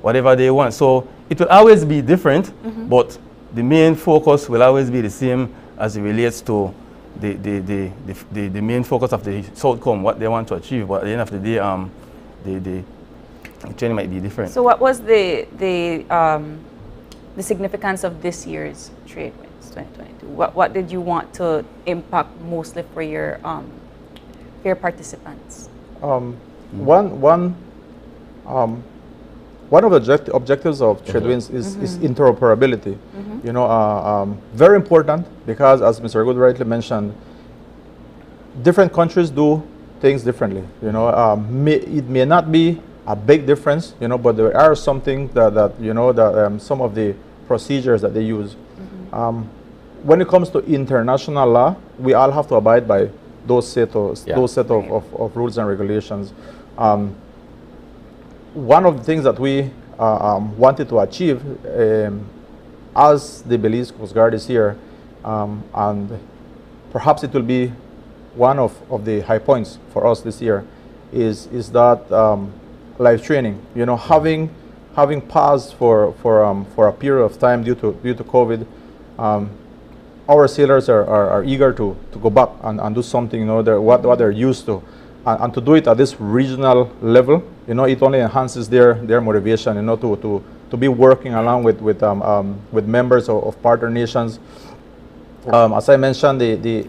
Speaker 9: whatever they want. So it will always be different, but the main focus will always be the same as it relates to the main focus of the outcome, what they want to achieve. But at the end of the day, the training might be different.
Speaker 2: So what was the significance of this year's Tradewinds 2022? What did you want to impact mostly for your participants?
Speaker 8: One of the objectives of Tradewinds is interoperability. You know, very important, because as Mr. Good rightly mentioned, different countries do things differently. You know, it may not be a big difference, you know, but there are something that you know, that some of the procedures that they use. When it comes to international law, we all have to abide by those set of rules and regulations. One of the things that we wanted to achieve as the Belize Coast Guard is here, and perhaps it will be one of the high points for us this year, is that live training. You know, having paused for a period of time due to COVID, our sailors are eager to go back and do something, you know, what they're used to, and to do it at this regional level. You know, it only enhances their motivation, you know, to be working along with members of partner nations. As I mentioned, the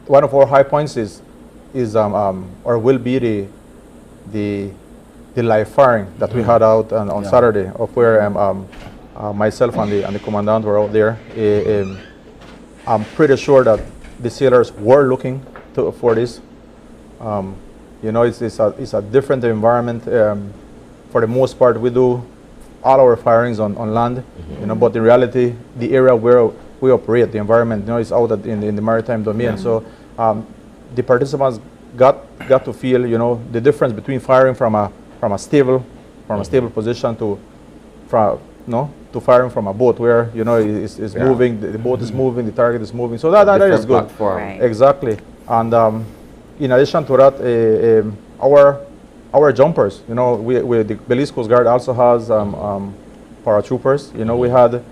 Speaker 8: one of our high points is or will be the live firing that we had out on Saturday, of where myself and the commandant were out there. I'm pretty sure that the sailors were looking for this. You know, it's a different environment. For the most part, we do all our firings on land, you know, but in reality, the area where we operate, the environment, you know, is out in the maritime domain. So the participants got to feel, you know, the difference between firing from a stable position to firing from a boat where, you know, is moving, the boat is moving, the target is moving. So that is good.
Speaker 1: Right.
Speaker 8: Exactly. And in addition to that, our jumpers, you know, the Belize Coast Guard also has paratroopers. You know, we had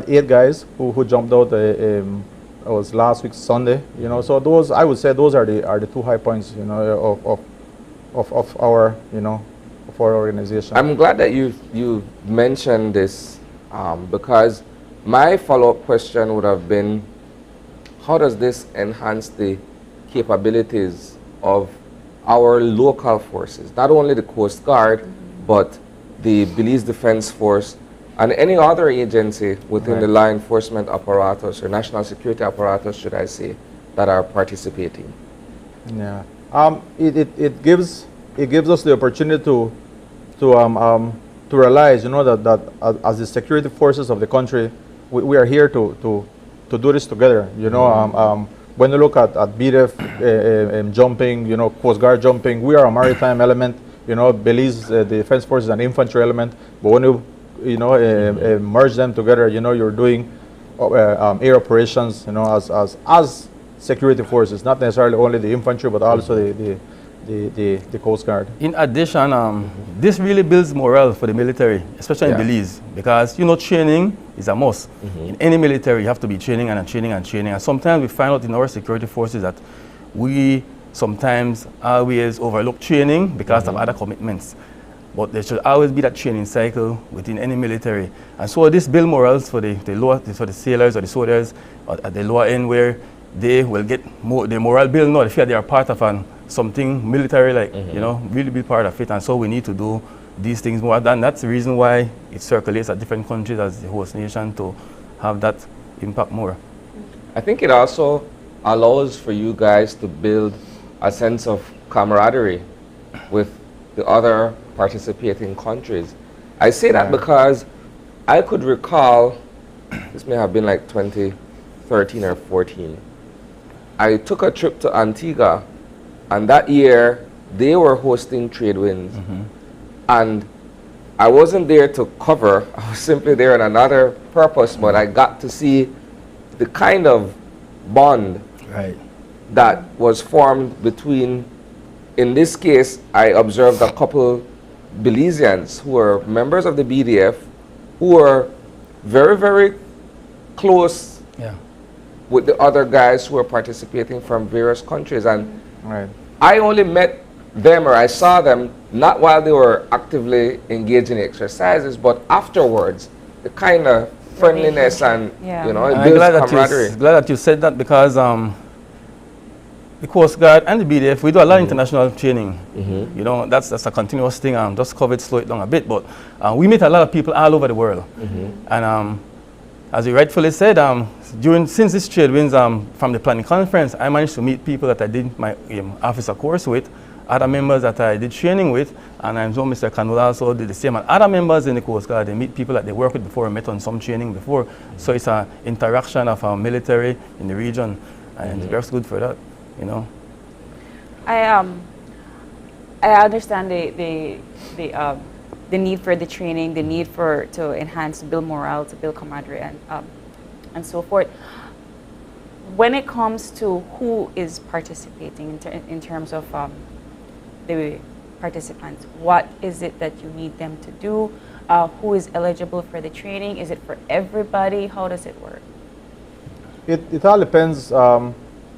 Speaker 8: 8 guys who jumped out. It was last week Sunday. You know, so those, I would say, those are the 2 high points, you know, of our, you know, of our organization.
Speaker 1: I'm glad that you mentioned this, because my follow-up question would have been, how does this enhance the capabilities of our local forces, not only the Coast Guard, but the Belize Defense Force and any other agency within the law enforcement apparatus or national security apparatus, should I say, that are participating.
Speaker 8: Yeah, it gives us the opportunity to realize, that as the security forces of the country, we are here to do this together. When you look at BDF jumping, Coast Guard jumping, we are a maritime element. Belize, the defense force is an infantry element. But when you merge them together, you're doing air operations, as security forces, not necessarily only the infantry, but also the Coast Guard.
Speaker 9: In addition, this really builds morale for the military, especially in Belize, because training is a must. In any military, you have to be training and training and training. And sometimes we find out in our security forces that we sometimes always overlook training because of other commitments. But there should always be that training cycle within any military. And so this builds morals for the sailors or the soldiers at the lower end, where they will get the morale build. They feel they are part of something military, really be part of it. And so we need to do these things more. And that's the reason why it circulates at different countries as the host nation, to have that impact more.
Speaker 1: I think it also allows for you guys to build a sense of camaraderie with the other participating countries. I say that because I could recall, this may have been like 2013 or 14, I took a trip to Antigua, and that year they were hosting trade winds. And I wasn't there to cover, I was simply there on another purpose, but I got to see the kind of bond that was formed between, in this case, I observed a couple Belizeans who were members of the BDF, who were very, very close with the other guys who were participating from various countries. And I only met them, or I saw them, not while they were actively engaged in exercises, but afterwards. The kind of friendliness and, it builds camaraderie.
Speaker 9: I'm glad that you said that, because the Coast Guard and the BDF, we do a lot of international training. That's a continuous thing. Just COVID slow it down a bit, but we meet a lot of people all over the world. And as you rightfully said, since this trade winds from the planning conference, I managed to meet people that I did my officer course with, other members that I did training with, and I'm sure Mr. Canola also did the same. And other members in the Coast Guard, they meet people that they work with before, met on some training before. So it's an interaction of our military in the region, and it's very good for that.
Speaker 2: I understand the need for the training, the need to enhance, to build morale, to build camaraderie, and so forth. When it comes to who is participating in terms of the participants, what is it that you need them to do? Who is eligible for the training? Is it for everybody? How does it work?
Speaker 8: It all depends.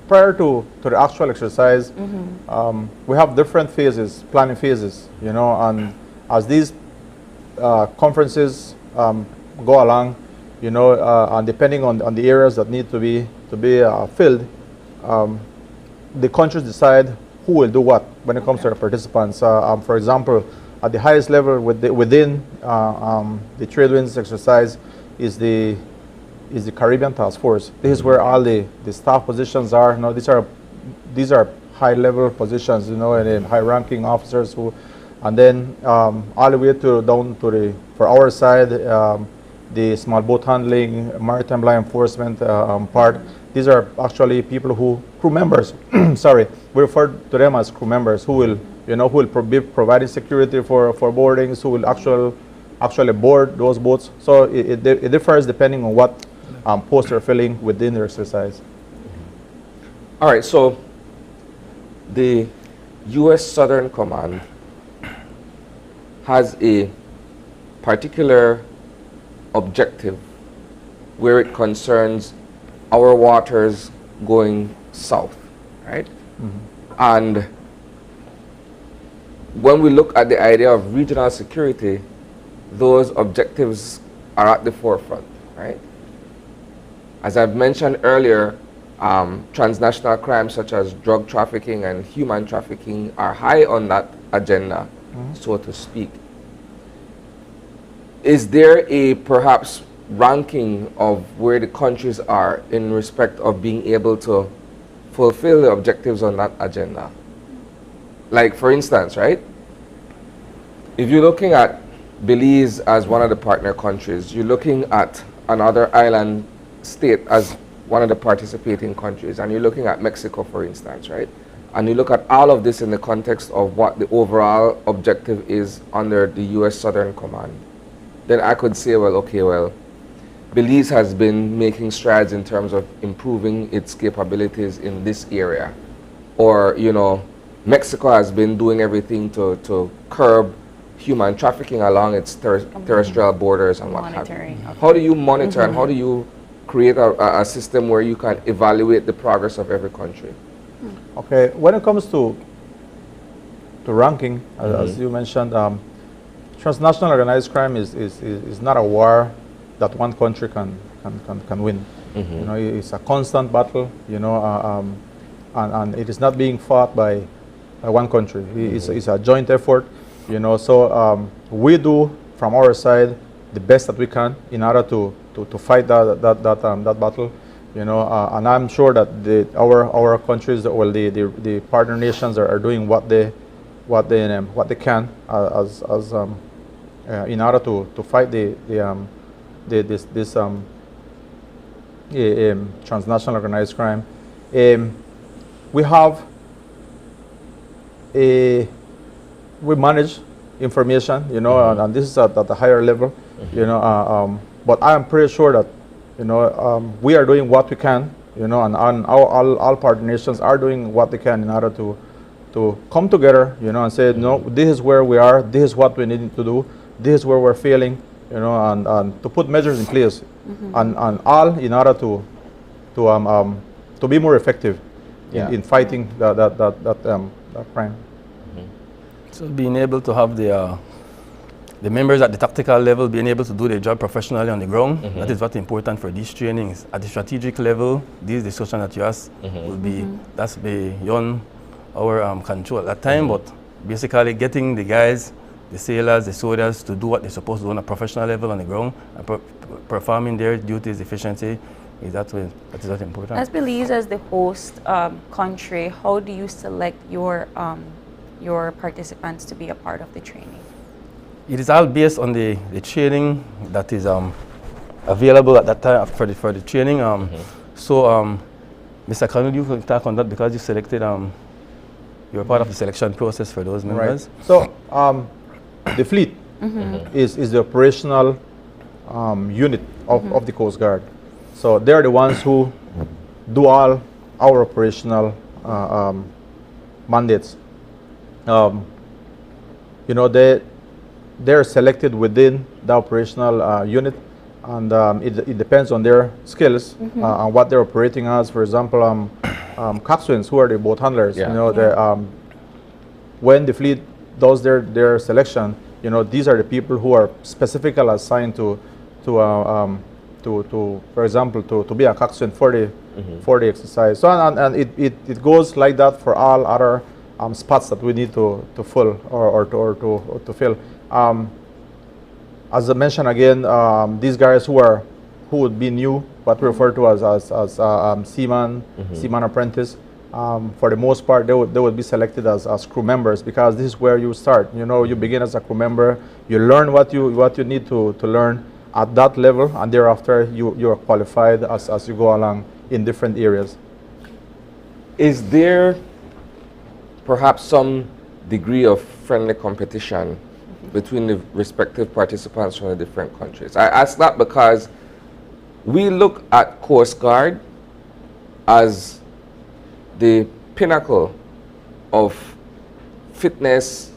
Speaker 8: Prior to the actual exercise, we have different phases, planning phases, and as these conferences go along, and depending on the areas that need to be filled, the countries decide who will do what when it comes to the participants. For example, at the highest level within the trade winds exercise is the Caribbean Task Force. This is where all the staff positions are. These are high level positions, and high ranking officers who, and then all the way down to for our side, the small boat handling, maritime law enforcement part. These are actually people crew members. Sorry, we refer to them as crew members who will be providing security for boardings, who will actually board those boats. So it differs depending on what post they're filling within their exercise.
Speaker 1: All right, so the U.S. Southern Command has a particular objective where it concerns our waters going south, right? And when we look at the idea of regional security, those objectives are at the forefront, right? As I've mentioned earlier, Transnational crimes such as drug trafficking and human trafficking are high on that agenda, so to speak. Is there a perhaps ranking of where the countries are in respect of being able to fulfill the objectives on that agenda? Like, for instance, right? If you're looking at Belize as one of the partner countries, you're looking at another island state as one of the participating countries, and you're looking at Mexico, for instance, right? And you look at all of this in the context of what the overall objective is under the U.S. Southern Command, then I could say, well, okay, well, Belize has been making strides in terms of improving its capabilities in this area. Or, you know, Mexico has been doing everything to curb human trafficking along its terrestrial borders and what have you. How do you monitor and how do you create a system where you can evaluate the progress of every country?
Speaker 8: Okay, when it comes to ranking, as you mentioned, transnational organized crime is not a war that one country can win. You know, it's a constant battle. You know, and it is not being fought by one country. It's a joint effort. You know, so we do from our side the best that we can in order to fight that battle. You know, and I'm sure that our countries, well, the partner nations are doing what they can as in order to fight this transnational organized crime. We manage information, you know, and this is at a higher level, you know. But I am pretty sure that, you know, we are doing what we can, you know, and all partner nations are doing what they can in order to come together, you know, and say, no, this is where we are, this is what we need to do, this is where we're failing, you know, and to put measures in place, and all in order to be more effective in fighting that crime.
Speaker 9: So being able to have the members at the tactical level being able to do their job professionally on the ground, that is what's important for these trainings. At the strategic level, this discussion that you asked will be, that's beyond our control at that time, but basically getting the guys, the sailors, the soldiers to do what they're supposed to do on a professional level on the ground and performing their duties efficiently, that is what's important.
Speaker 2: As Belize, as the host country, how do you select your participants to be a part of the training?
Speaker 9: It is all based on the training that is available at that time for the training. So, Mr. Kanu, you can talk on that because you selected, you were part of the selection process for those members.
Speaker 8: Right. So, the fleet is the operational unit of the Coast Guard. So they're the ones who do all our operational mandates. You know, they're selected within the operational unit, and it depends on their skills and what they're operating as. For example, coxswains, who are the boat handlers, you know, when the fleet does their selection, you know, these are the people who are specifically assigned to for example, to be a coxswain for the exercise. So and it goes like that for all other spots that we need to fill or to fill. As I mentioned again, these guys who would be new, what we refer to as seaman apprentice. For the most part, they would be selected as crew members, because this is where you start. You know, you begin as a crew member, you learn what you need to learn at that level, and thereafter you are qualified as you go along in different areas.
Speaker 1: Is there perhaps some degree of friendly competition between the respective participants from the different countries? I ask that because we look at Coast Guard as the pinnacle of fitness,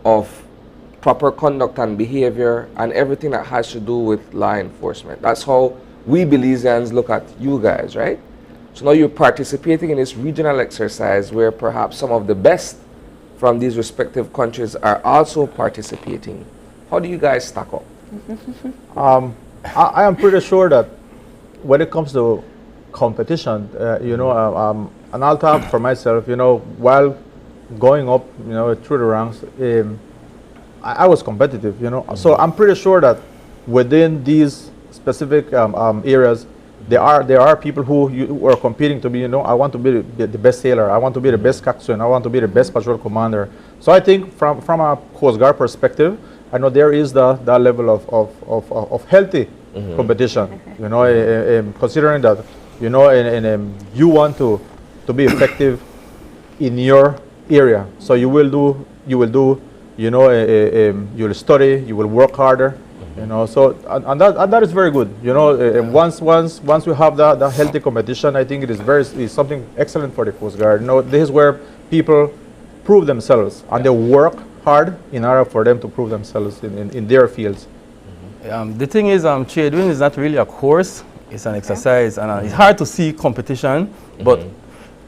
Speaker 1: of proper conduct and behavior, and everything that has to do with law enforcement. That's how we Belizeans look at you guys, right? So now you're participating in this regional exercise where perhaps some of the best from these respective countries are also participating. How do you guys stack up?
Speaker 8: I am pretty sure that when it comes to competition, and I'll talk for myself, while going up, through the ranks, I was competitive, So I'm pretty sure that within these specific areas, there are people who are competing to be, I want to be the best sailor, I want to be the best coxswain, I want to be the best patrol commander. So I think from a Coast Guard perspective, I know there is that level of healthy competition, considering that, you want to be effective in your area. So you will do, you'll study, you will work harder, so and that is very good. Once we have that healthy competition, I think it is something excellent for the Coast Guard. This is where people prove themselves and they work hard in order for them to prove themselves in their fields.
Speaker 9: The thing is, trade wind is not really a course, it's an exercise, and it's hard to see competition, but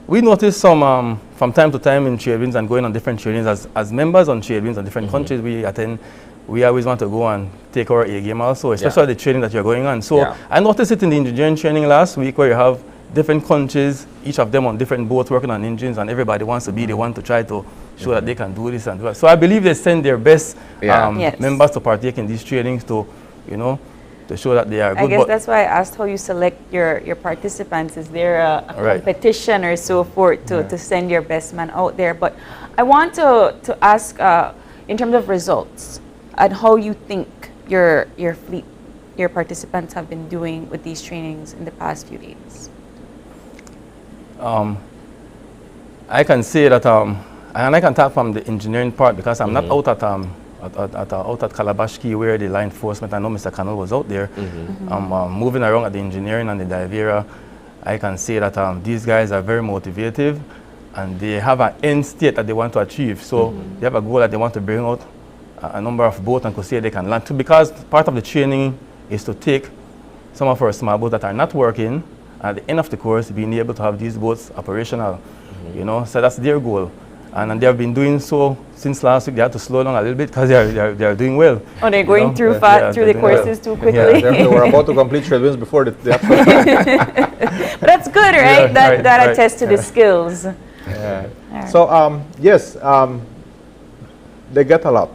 Speaker 9: we notice some, from time to time in trade winds and going on different trainings, as members on trade winds on different countries we attend, we always want to go and take our A game also, especially the training that you're going on. So I noticed it in the engineering training last week where you have different countries, each of them on different boats working on engines, and everybody wants to be the one to try to show that they can do this and do that. So I believe they send their best members to partake in these trainings to, to show that they are good.
Speaker 2: I guess that's why I asked how you select your participants. Is there a competition or so forth to send your best man out there? But I want to ask in terms of results and how you think your fleet, your participants have been doing with these trainings in the past few days.
Speaker 9: I can say that, and I can talk from the engineering part because I'm not out at Calabash Key where the line enforcement, I know Mr. Cannell was out there. Moving around at the engineering and the dive area, I can say that these guys are very motivative and they have an end state that they want to achieve. So they have a goal that they want to bring out a number of boats and say they can land to, because part of the training is to take some of our small boats that are not working, at the end of the course being able to have these boats operational, so that's their goal. And they have been doing so since last week. They had to slow down a little bit because they are doing well.
Speaker 2: Oh, they're going through the courses too quickly.
Speaker 8: Yeah, they were about to complete trade winds before the actual.
Speaker 2: But that's good, right? That attests to the skills.
Speaker 8: So yes, they get a lot.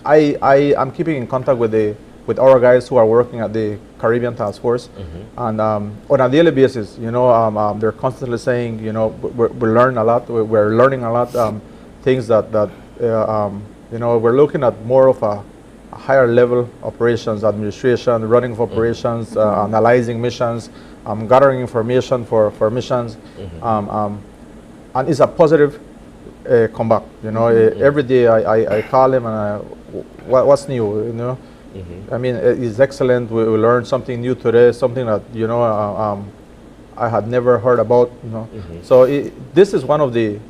Speaker 8: I'm keeping in contact with our guys who are working at the Caribbean Task Force, and on a daily basis, they're constantly saying, we learn a lot. We're learning a lot, things that we're looking at more of a higher level operations, administration, running of operations, analyzing missions, gathering information for missions, and it's a positive comeback. Every day I call him and what's new, I mean, it's excellent. We learned something new today, something that I had never heard about. So this is one of the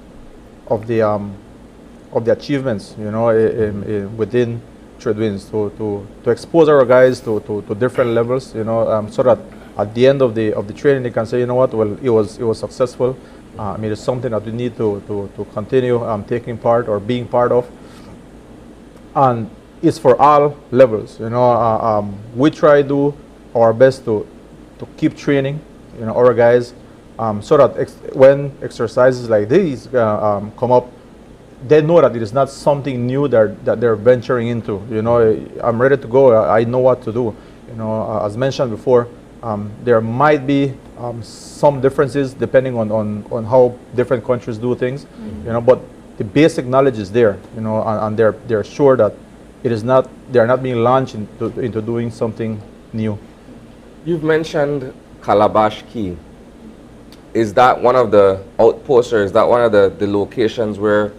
Speaker 8: achievements, within trade winds to expose our guys to different levels, so that at the end of the training they can say, well, it was successful. I mean, it's something that we need to continue taking part or being part of, and it's for all levels. We try to do our best to keep training, our guys, so that when exercises like these come up, they know that it is not something new that they're venturing into. I'm ready to go. I know what to do. As mentioned before, there might be some differences depending on how different countries do things, but the basic knowledge is there, and they're sure that they are not being launched into doing something new.
Speaker 1: You've mentioned Calabash Key. Is that one of the outposts, or is that one of the locations where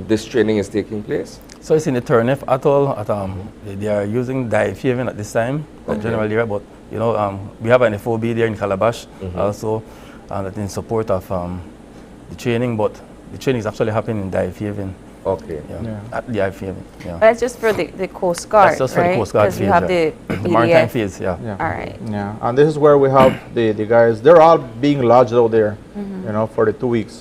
Speaker 1: this training is taking place?
Speaker 9: So it's in the Turnef Atoll. They are using dive haven at this time, generally, but we have an FOB there in Calabash also, that in support of the training, but the training is actually happening in dive haven.
Speaker 1: Okay.
Speaker 9: At the dive haven.
Speaker 2: But that's just for the Coast Guard,
Speaker 9: That's just for the Coast Guard phase,
Speaker 2: because you have the
Speaker 9: Maritime phase,
Speaker 2: All right.
Speaker 8: Yeah, and this is where we have the guys. They're all being lodged out there, for the 2 weeks.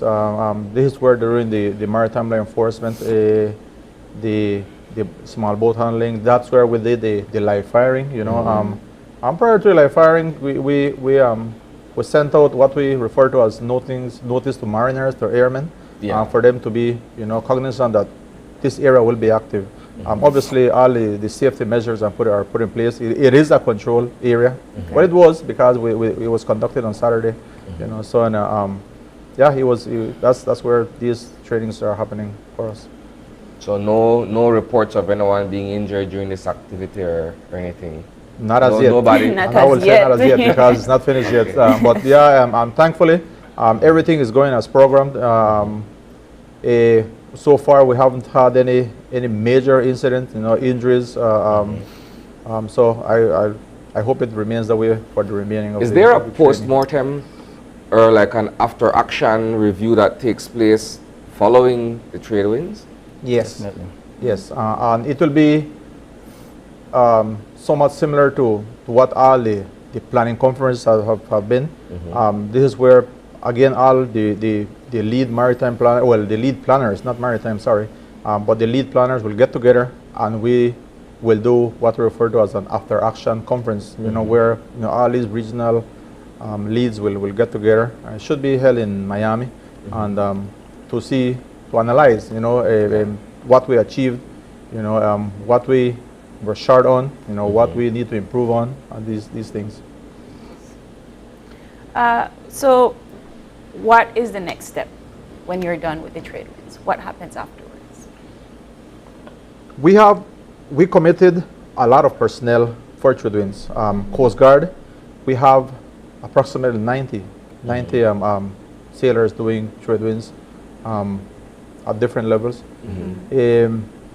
Speaker 8: This is where they're doing the Maritime law enforcement, the small boat handling. That's where we did the live firing. And prior to live firing, we we sent out what we refer to as notice to mariners, to airmen, for them to be, cognizant that this area will be active. Obviously, all the safety measures are put in place. It is a control area, but it was because it was conducted on Saturday, So that's where these trainings are happening for us.
Speaker 1: So no reports of anyone being injured during this activity or anything.
Speaker 8: Not as yet.
Speaker 1: Nobody.
Speaker 2: Not
Speaker 8: I will
Speaker 2: as
Speaker 8: say
Speaker 2: yet.
Speaker 8: not as yet because it's not finished yet. But yeah, thankfully, everything is going as programmed. So far, we haven't had any major incident, injuries. So I hope it remains that way for the remaining of the
Speaker 1: Is there a
Speaker 8: training.
Speaker 1: post-mortem or like an after-action review that takes place following the trade winds?
Speaker 8: Yes.
Speaker 9: Definitely.
Speaker 8: Yes, and it will be somewhat similar to what all the planning conferences have been. This is where, again, all the lead maritime planner, well, the lead planners, not maritime, sorry, but the lead planners will get together and we will do what we refer to as an after-action conference, where all these regional leads will get together. It should be held in Miami, and to analyze, what we achieved, what we were short on, what we need to improve on, and these things.
Speaker 2: So what is the next step when you're done with the trade winds? What happens afterwards?
Speaker 8: We committed a lot of personnel for trade winds. Coast Guard, we have approximately 90 sailors doing trade winds at different levels.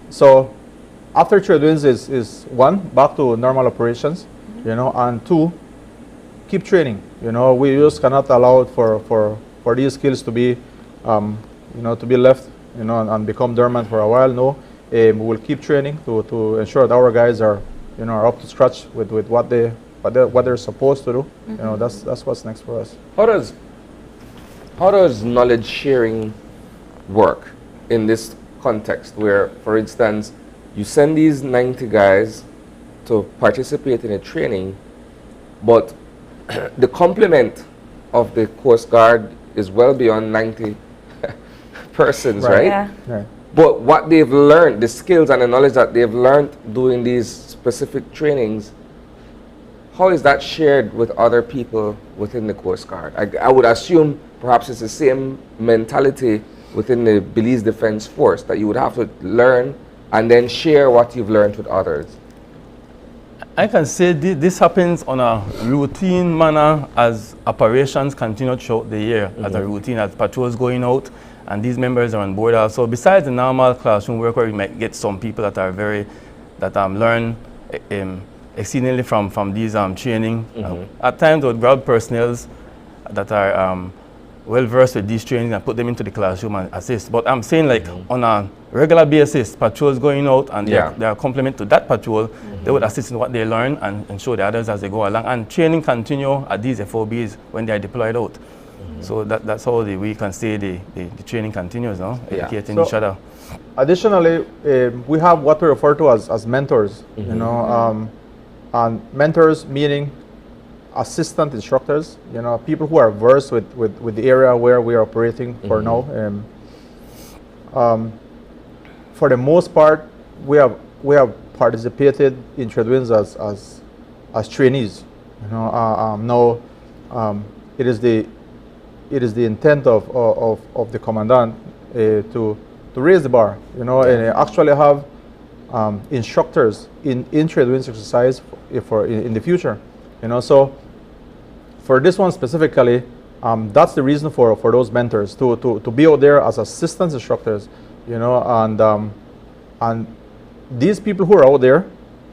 Speaker 8: So after trade winds is one, back to normal operations, and two, keep training. We just cannot allow for these skills to be, to be left, and become dormant for a while. No, we will keep training to ensure that our guys are, are up to scratch with what they're supposed to do. That's what's next for us.
Speaker 1: How does knowledge sharing work in this context where, for instance, you send these 90 guys to participate in a training, but the complement of the Coast Guard is well beyond 90 persons, right?
Speaker 2: Yeah.
Speaker 8: Right.
Speaker 1: But what they've learned, the skills and the knowledge that they've learned doing these specific trainings, how is that shared with other people within the Coast Guard? I would assume perhaps it's the same mentality within the Belize Defense Force, that you would have to learn and then share what you've learned with others.
Speaker 9: I can say this happens on a routine manner as operations continue throughout the year, as a routine, as patrols going out, and these members are on board also. Besides the normal classroom work where we might get some people that are learn exceedingly from these training. At times, we would grab personnel that are well versed with these trainings and put them into the classroom and assist. But I'm saying, like, on a regular basis, patrols going out and they are complement to that patrol, they would assist in what they learn and show the others as they go along. And training continue at these FOBs when they are deployed out. So that's how we can say the training continues, no? Educating each other.
Speaker 8: Additionally, we have what we refer to as mentors, and mentors meaning assistant instructors, people who are versed with the area where we are operating for now. For the most part, we have participated in trade winds as trainees. Now, it is the intent of the commandant to raise the bar, and actually have instructors in trade winds exercise in the future, So for this one specifically, that's the reason for those mentors to be out there as assistant instructors, and these people who are out there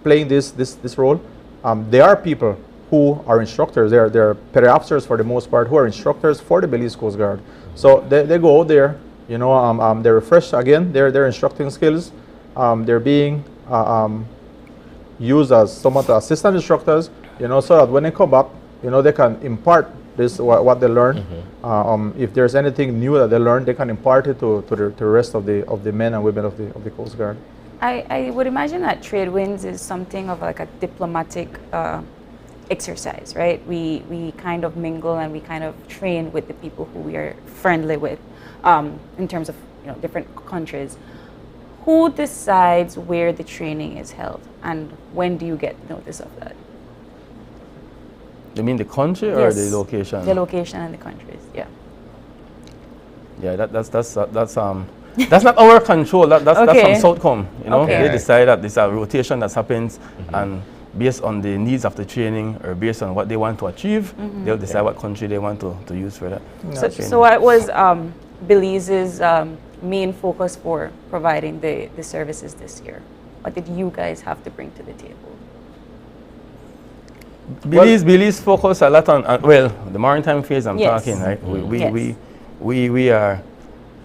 Speaker 8: playing this role, they are people who are instructors. They're petty officers for the most part who are instructors for the Belize Coast Guard. So they go out there, they refresh again their instructing skills. They're being used as somewhat assistant instructors, so that when they come back, they can impart what they learn. If there's anything new that they learn, they can impart it to the rest of the men and women of the Coast Guard.
Speaker 2: I would imagine that trade winds is something of like a diplomatic exercise, right? We kind of mingle and we kind of train with the people who we are friendly with in terms of different countries. Who decides where the training is held, and when do you get notice of that?
Speaker 9: You mean the country or
Speaker 2: Yes,
Speaker 9: the location?
Speaker 2: the location and the countries, yeah.
Speaker 9: Yeah, that's not our control. That's
Speaker 2: Okay.
Speaker 9: from Southcom.
Speaker 2: Okay.
Speaker 9: They decide that there's a rotation that happens, and based on the needs of the training or based on what they want to achieve, they'll decide what country they want to use for that.
Speaker 2: So what was Belize's main focus for providing the services this year? What did you guys have to bring to the table?
Speaker 9: Belize focus a lot on the maritime phase. I'm
Speaker 2: Yes.
Speaker 9: talking, right?
Speaker 2: Yes.
Speaker 9: We are,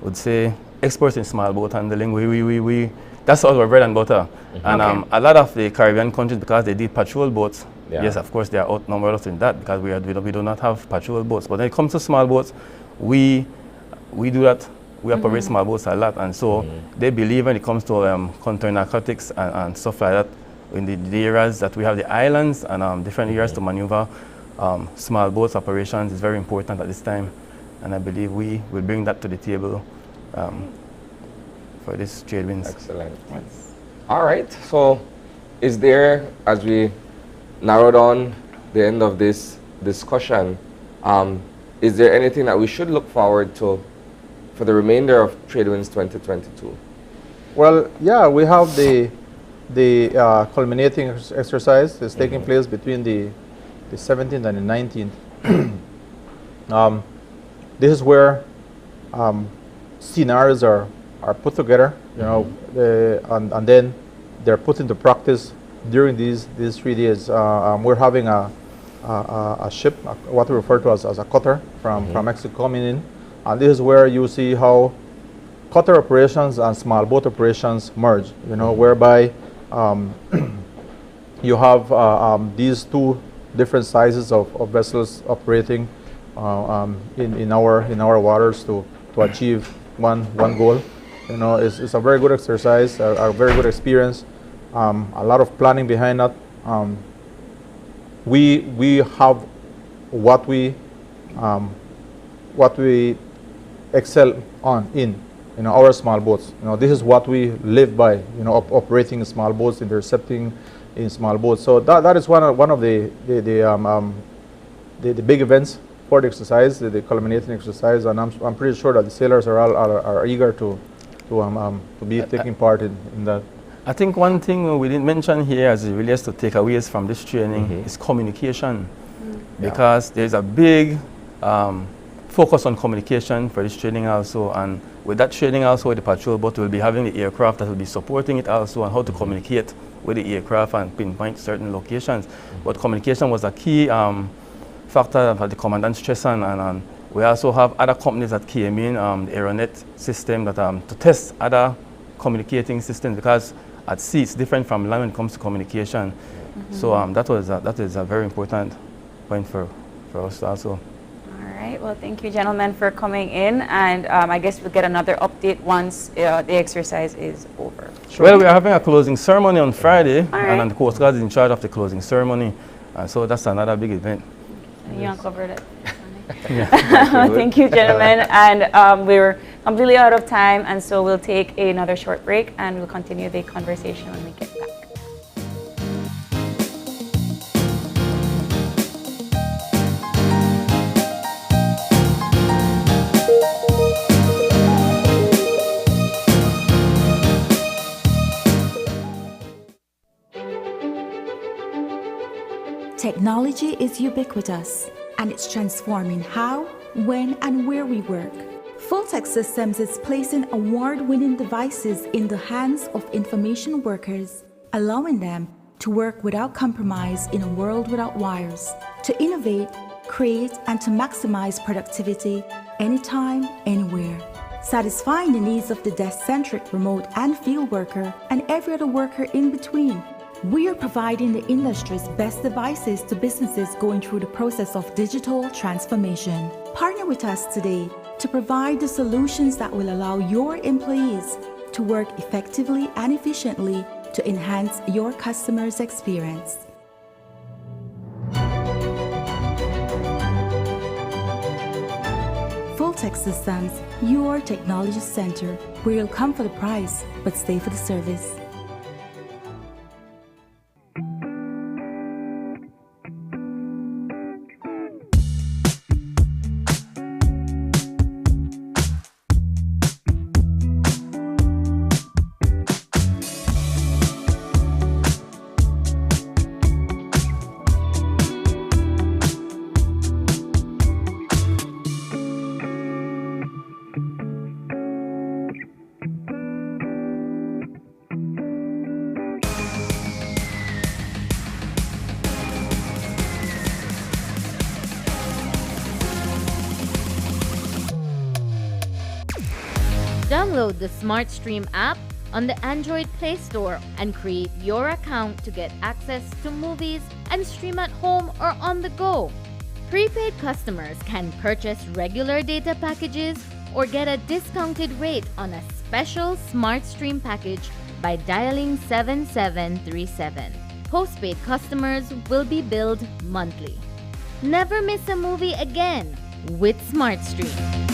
Speaker 9: would say, experts in small boat handling. We that's our bread and butter. And
Speaker 2: Okay.
Speaker 9: a lot of the Caribbean countries, because they did patrol boats,
Speaker 1: Yeah.
Speaker 9: yes, of course, they are outnumbered us in that because we do not have patrol boats. But when it comes to small boats, we do that. We operate small boats a lot, and so they believe when it comes to counter narcotics and stuff like that, in the areas that we have the islands and different areas to maneuver, small boats operations is very important at this time, and I believe we will bring that to the table for this trade winds.
Speaker 1: Excellent. All right. So, is there, as we narrow down the end of this discussion, is there anything that we should look forward to for the remainder of Tradewinds 2022?
Speaker 8: Well, yeah, we have the culminating exercise is taking place between the 17th and the 19th. This is where scenarios are put together, and then they're put into practice during these 3 days. We're having a ship, what we refer to as a cutter from Mexico coming in, and this is where you see how cutter operations and small boat operations merge. Whereby you have these two different sizes of vessels operating in our waters to achieve one goal. It's a very good exercise, a very good experience. A lot of planning behind that. We have what we excel on in our small boats. This is what we live by. Operating small boats, intercepting in small boats. So that is one of the big events for the exercise, the culminating exercise, and I'm pretty sure that the sailors are eager to be taking part in that.
Speaker 9: I think one thing we didn't mention here as it relates to takeaways from this training is communication, because there's a big focus on communication for this training also, and with that training also the patrol boat will be having the aircraft that will be supporting it also on how to communicate with the aircraft and pinpoint certain locations. But communication was a key factor that the commandant stressed on, and we also have other companies that came in, the Aeronet system that to test other communicating systems, because at sea it's different from land when it comes to communication. So that is a very important point for us also.
Speaker 2: All right. Well, thank you, gentlemen, for coming in, and I guess we'll get another update once the exercise is over.
Speaker 9: Sure. Well, we are having a closing ceremony on Friday,
Speaker 2: right.
Speaker 9: and the Coast Guard is in charge of the closing ceremony, and so that's another big event.
Speaker 2: You uncovered it. Thank you, gentlemen. And we're completely out of time, and so we'll take another short break and we'll continue the conversation when we get back.
Speaker 10: Technology is ubiquitous, and it's transforming how, when, and where we work. Fulltech Systems is placing award-winning devices in the hands of information workers, allowing them to work without compromise in a world without wires, to innovate, create, and to maximize productivity anytime, anywhere, satisfying the needs of the desk-centric remote and field worker and every other worker in between. We are providing the industry's best devices to businesses going through the process of digital transformation. Partner with us today to provide the solutions that will allow your employees to work effectively and efficiently to enhance your customers' experience. Tech Systems, your technology center, where you'll come for the price, but stay for the service.
Speaker 4: Download the SmartStream app on the Android Play Store and create your account to get access to movies and stream at home or on the go. Prepaid customers can purchase regular data packages or get a discounted rate on a special SmartStream package by dialing 7737. Postpaid customers will be billed monthly. Never miss a movie again with SmartStream.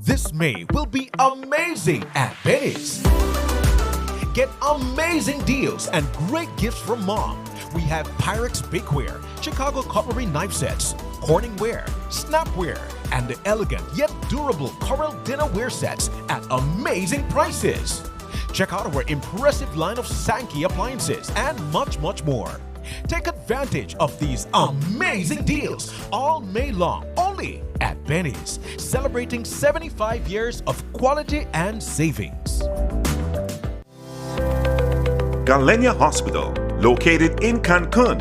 Speaker 6: This May will be amazing at Belize. Get amazing deals and great gifts from Mom. We have Pyrex bakeware, Chicago cutlery knife sets, Corningware, Snapware, and the elegant yet durable Coral dinnerware sets at amazing prices. Check out our impressive line of Sankey appliances and much, much more. Take advantage of these amazing deals all May long only at Benny's, celebrating 75 years of quality and savings.
Speaker 11: Galenia Hospital, located in Cancun,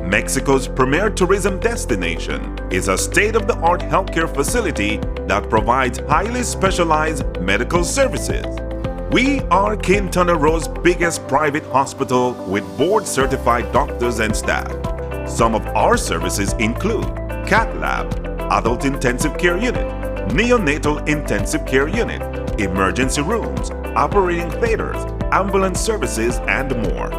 Speaker 11: Mexico's premier tourism destination, is a state-of-the-art healthcare facility that provides highly specialized medical services. We are Quintana Roo's biggest private hospital with board-certified doctors and staff. Some of our services include Cath Lab, Adult Intensive Care Unit, Neonatal Intensive Care Unit, Emergency Rooms, Operating Theaters, Ambulance Services, and more.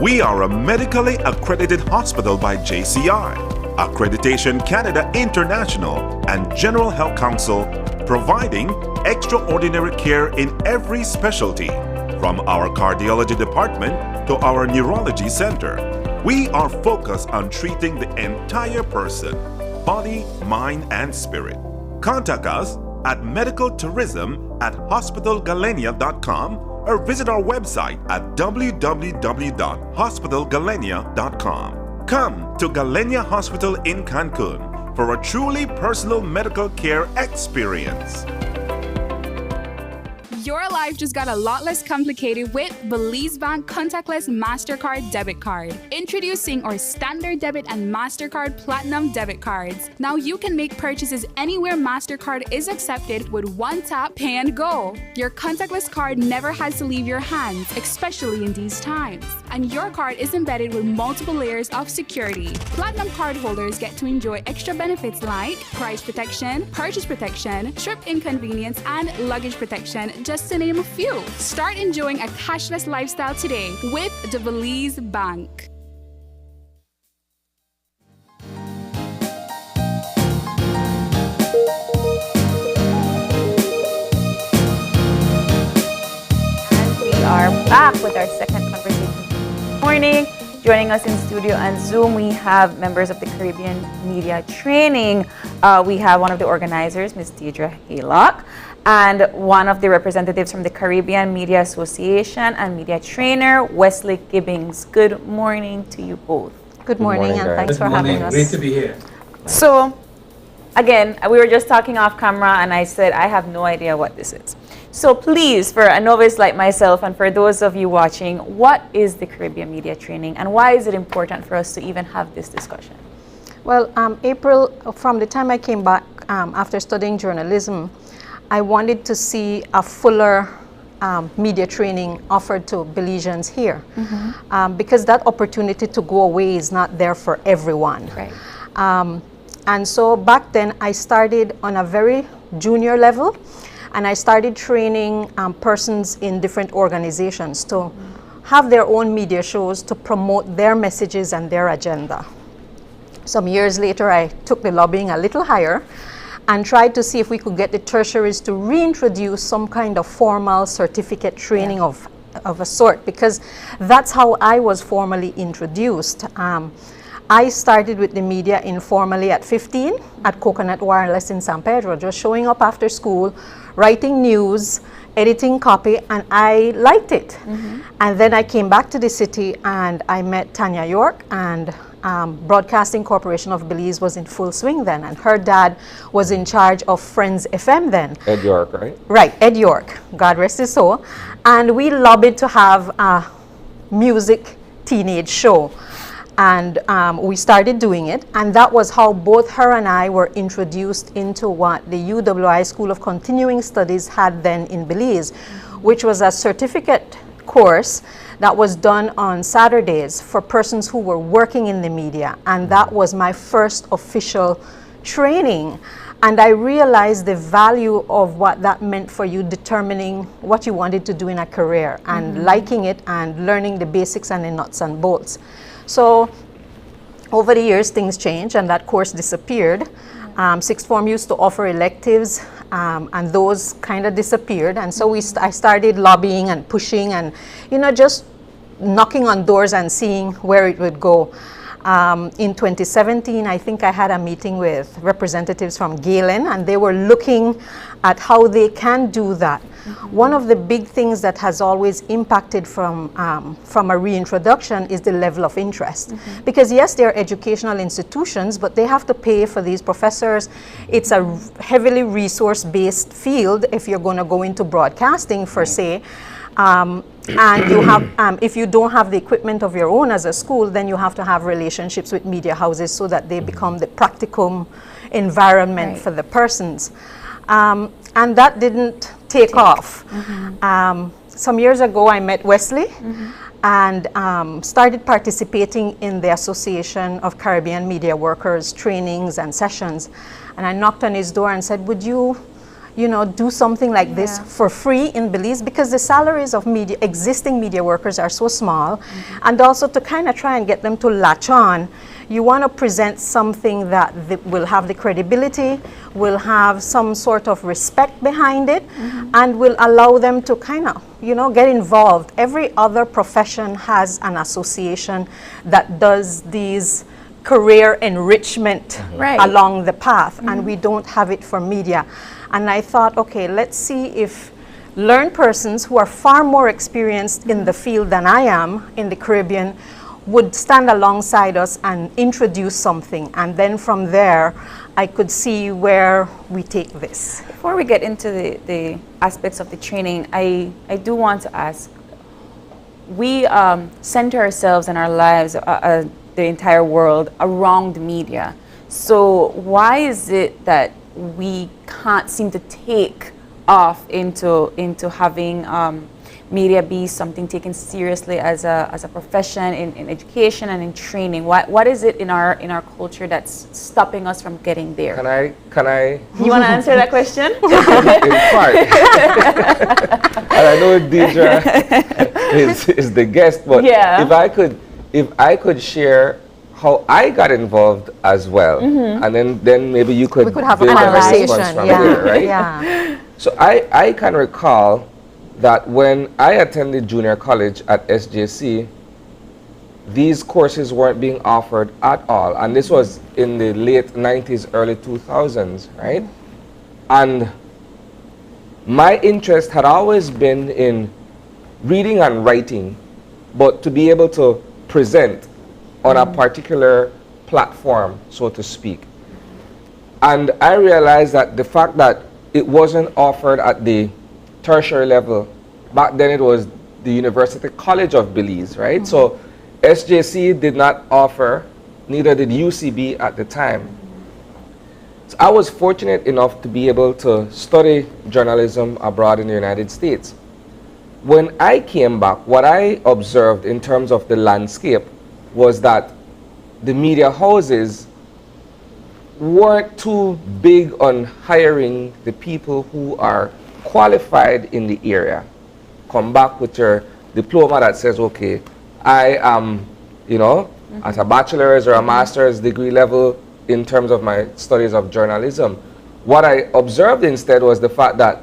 Speaker 11: We are a medically accredited hospital by JCI, Accreditation Canada International, and General Health Council, providing extraordinary care in every specialty, from our cardiology department to our neurology center. We are focused on treating the entire person, body, mind, and spirit. Contact us at medicaltourism@hospitalgalenia.com or visit our website at www.hospitalgalenia.com. Come to Galenia Hospital in Cancun for a truly personal medical care experience.
Speaker 5: Your life just got a lot less complicated with Belize Bank Contactless MasterCard Debit Card. Introducing our Standard Debit and MasterCard Platinum Debit Cards. Now you can make purchases anywhere MasterCard is accepted with one tap, pay and go. Your contactless card never has to leave your hands, especially in these times. And your card is embedded with multiple layers of security. Platinum card holders get to enjoy extra benefits like price protection, purchase protection, trip inconvenience, and luggage protection, just to name a few. Start enjoying a cashless lifestyle today with the Belize Bank.
Speaker 2: And we are back with our second conversation this morning. Joining us in studio and Zoom, we have members of the Caribbean Media Training. We have one of the organizers, Ms. Deidre Haylock, and one of the representatives from the Caribbean Media Association and media trainer, Wesley Gibbings. Good morning to you both.
Speaker 12: Good morning, and thanks for having us.
Speaker 13: Great to be here.
Speaker 2: So, again, we were just talking off camera, and I said I have no idea what this is. So please, for a novice like myself and for those of you watching, what is the Caribbean Media Training and why is it important for us to even have this discussion?
Speaker 12: Well, April, from the time I came back after studying journalism, I wanted to see a fuller media training offered to Belizeans here, because that opportunity to go away is not there for everyone.
Speaker 2: Right.
Speaker 12: And so back then I started on a very junior level, and I started training persons in different organizations to have their own media shows to promote their messages and their agenda. Some years later, I took the lobbying a little higher and tried to see if we could get the tertiaries to reintroduce some kind of formal certificate training of a sort, because that's how I was formally introduced. I started with the media informally at 15 at Coconut Wireless in San Pedro, just showing up after school, writing news, editing copy, and I liked it. And then I came back to the city and I met Tanya York, and Broadcasting Corporation of Belize was in full swing then, and her dad was in charge of Friends FM then.
Speaker 1: Ed York, right?
Speaker 12: Right, Ed York, God rest his soul. And we lobbied to have a music teenage show. And we started doing it, and that was how both her and I were introduced into what the UWI School of Continuing Studies had then in Belize, which was a certificate course that was done on Saturdays for persons who were working in the media. And that was my first official training. And I realized the value of what that meant for you determining what you wanted to do in a career, and liking it and learning the basics and the nuts and bolts. So over the years, things changed and that course disappeared. Sixth form used to offer electives, and those kind of disappeared. And so I started lobbying and pushing and, just knocking on doors and seeing where it would go. In 2017, I think I had a meeting with representatives from Galen, and they were looking at how they can do that. One of the big things that has always impacted from a reintroduction is the level of interest. Because yes, they're educational institutions, but they have to pay for these professors. It's a heavily resource-based field if you're going to go into broadcasting, per se. And you have, if you don't have the equipment of your own as a school, then you have to have relationships with media houses so that they become the practicum environment for the persons. And that didn't take off. Some years ago, I met Wesley and started participating in the Association of Caribbean Media Workers trainings and sessions. And I knocked on his door and said, would you do something like this for free in Belize, because the salaries of existing media workers are so small. And also to kind of try and get them to latch on, you want to present something that will have the credibility, will have some sort of respect behind it, and will allow them to kind of, get involved. Every other profession has an association that does these career enrichment along the path, and we don't have it for media. And I thought, okay, let's see if learned persons who are far more experienced in the field than I am in the Caribbean would stand alongside us and introduce something. And then from there, I could see where we take this.
Speaker 2: Before we get into the aspects of the training, I do want to ask, we center ourselves and our lives, the entire world, around media. So why is it that we can't seem to take off into having media be something taken seriously as a profession in education and in training? What is it in our culture that's stopping us from getting there?
Speaker 1: Can I?
Speaker 2: You want to answer that question?
Speaker 1: In part. And I know Deidre is the guest, but
Speaker 2: yeah.
Speaker 1: if I could share how I got involved as well, and then maybe we could
Speaker 12: have a
Speaker 1: build
Speaker 12: conversation
Speaker 1: from there, right?
Speaker 12: Yeah.
Speaker 1: So I can recall that when I attended junior college at SJC, these courses weren't being offered at all. And this was in the late 90s, early 2000s, right? And my interest had always been in reading and writing, but to be able to present on a particular platform, so to speak. And I realized that the fact that it wasn't offered at the tertiary level, back then it was the University College of Belize, right? So SJC did not offer, neither did UCB at the time. So I was fortunate enough to be able to study journalism abroad in the United States. When I came back, what I observed in terms of the landscape was that the media houses weren't too big on hiring the people who are qualified in the area. Come back with your diploma that says, okay, I am, at a bachelor's or a master's degree level in terms of my studies of journalism. What I observed instead was the fact that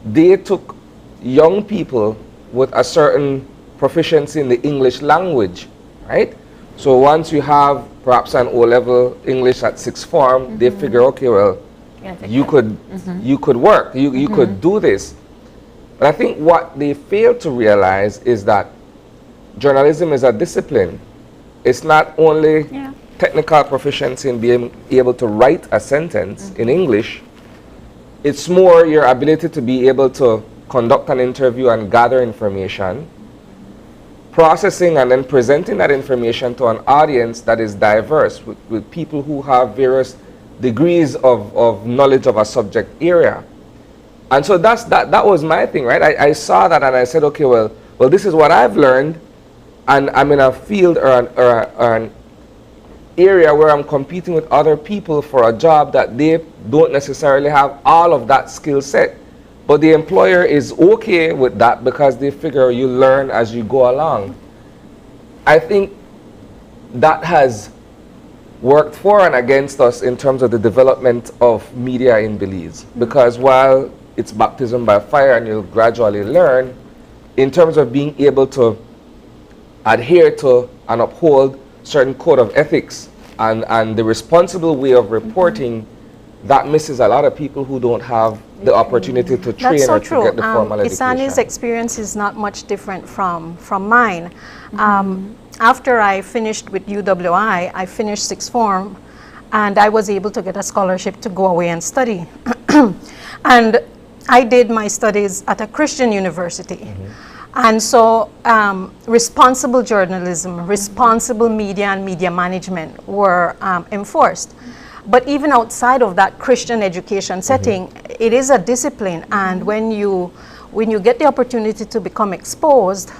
Speaker 1: they took young people with a certain proficiency in the English language, right? So once you have perhaps an O-level English at sixth form, they figure, okay, well, you could work, you could do this. But I think what they fail to realize is that journalism is a discipline. It's not only technical proficiency in being able to write a sentence in English, it's more your ability to be able to conduct an interview and gather information, processing and then presenting that information to an audience that is diverse, with people who have various degrees of knowledge of a subject area. And so that was my thing, right? I saw that and I said, okay, well, this is what I've learned, and I'm in a field or an area where I'm competing with other people for a job that they don't necessarily have all of that skill set. But the employer is okay with that because they figure you learn as you go along. I think that has worked for and against us in terms of the development of media in Belize. Because while it's baptism by fire and you'll gradually learn, in terms of being able to adhere to and uphold certain code of ethics and the responsible way of reporting, that misses a lot of people who don't have the opportunity to train or to get the formal education.
Speaker 12: Isani's experience is not much different from mine. After I finished with UWI, I finished sixth form, and I was able to get a scholarship to go away and study. And I did my studies at a Christian university. And so responsible journalism, responsible media and media management were enforced. But even outside of that Christian education setting, it is a discipline. And when you get the opportunity to become exposed,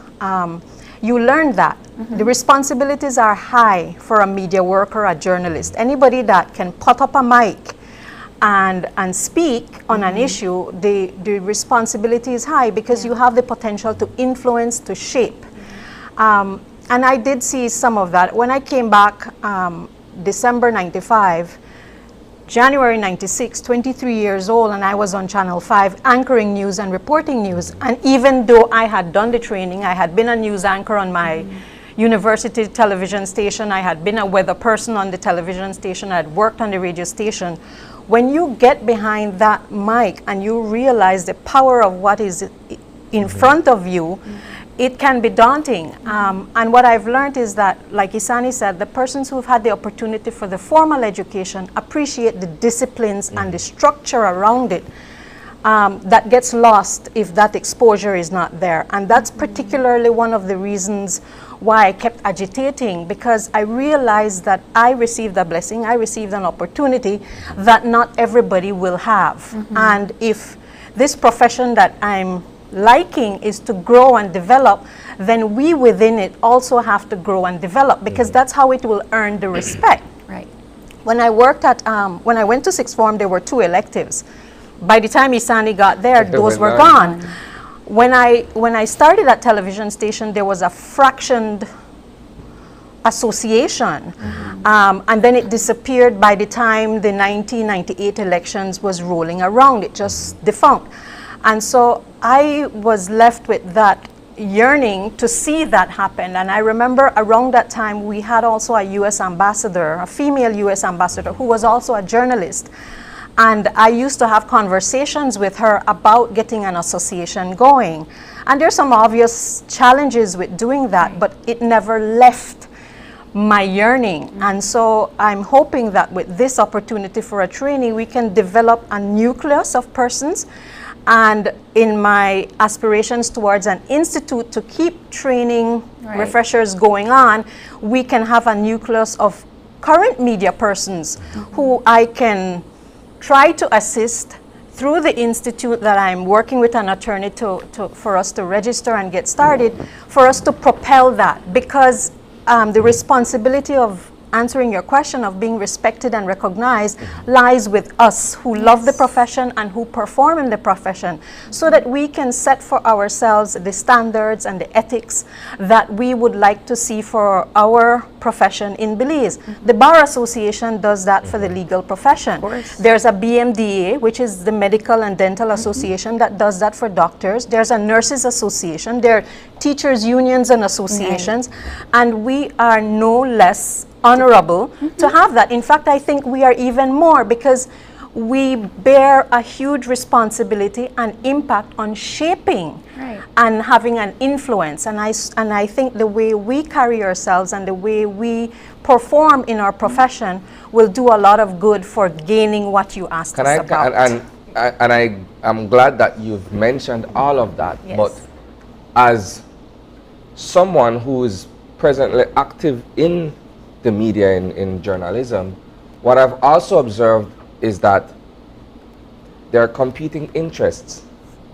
Speaker 12: you learn that. The responsibilities are high for a media worker, a journalist. Anybody that can put up a mic and speak on an issue, the responsibility is high because you have the potential to influence, to shape. And I did see some of that. When I came back December 95, January 96, 23 years old, and I was on Channel 5 anchoring news and reporting news. And even though I had done the training, I had been a news anchor on my university television station, I had been a weather person on the television station, I had worked on the radio station. When you get behind that mic and you realize the power of what is in front of you, it can be daunting. And what I've learned is that, like Isani said, the persons who've had the opportunity for the formal education appreciate the disciplines and the structure around it. That gets lost if that exposure is not there. And that's particularly one of the reasons why I kept agitating, because I realized that I received a blessing, I received an opportunity that not everybody will have. And if this profession that I'm liking is to grow and develop, then we within it also have to grow and develop, because that's how it will earn the respect.
Speaker 2: Right.
Speaker 12: When I worked at, when I went to sixth form, there were 2 electives. By the time Isani got there, those were gone. When I started at television station, there was a fractioned association, and then it disappeared by the time the 1998 elections was rolling around. It just defunct. And so I was left with that yearning to see that happen. And I remember around that time we had also a U.S. ambassador, a female U.S. ambassador, who was also a journalist. And I used to have conversations with her about getting an association going. And there's some obvious challenges with doing that, but it never left my yearning. And so I'm hoping that with this opportunity for a training, we can develop a nucleus of persons. And in my aspirations towards an institute to keep training refreshers going on, we can have a nucleus of current media persons who I can try to assist through the institute that I'm working with an attorney for us to register and get started, for us to propel that. Because the responsibility of answering your question of being respected and recognized lies with us who love the profession and who perform in the profession, so that we can set for ourselves the standards and the ethics that we would like to see for our profession in Belize. The Bar Association does that for the legal profession. There's a BMDA, which is the Medical and Dental Association, that does that for doctors. There's a Nurses Association. There are teachers' unions and associations, and we are no less honorable to have that. In fact, I think we are even more, because we bear a huge responsibility and impact on shaping and having an influence. And I think the way we carry ourselves and the way we perform in our profession will do a lot of good for gaining what you asked us about.
Speaker 1: And I'm glad that you've mentioned all of that. But as someone who is presently active in the media, in journalism, what I've also observed is that there are competing interests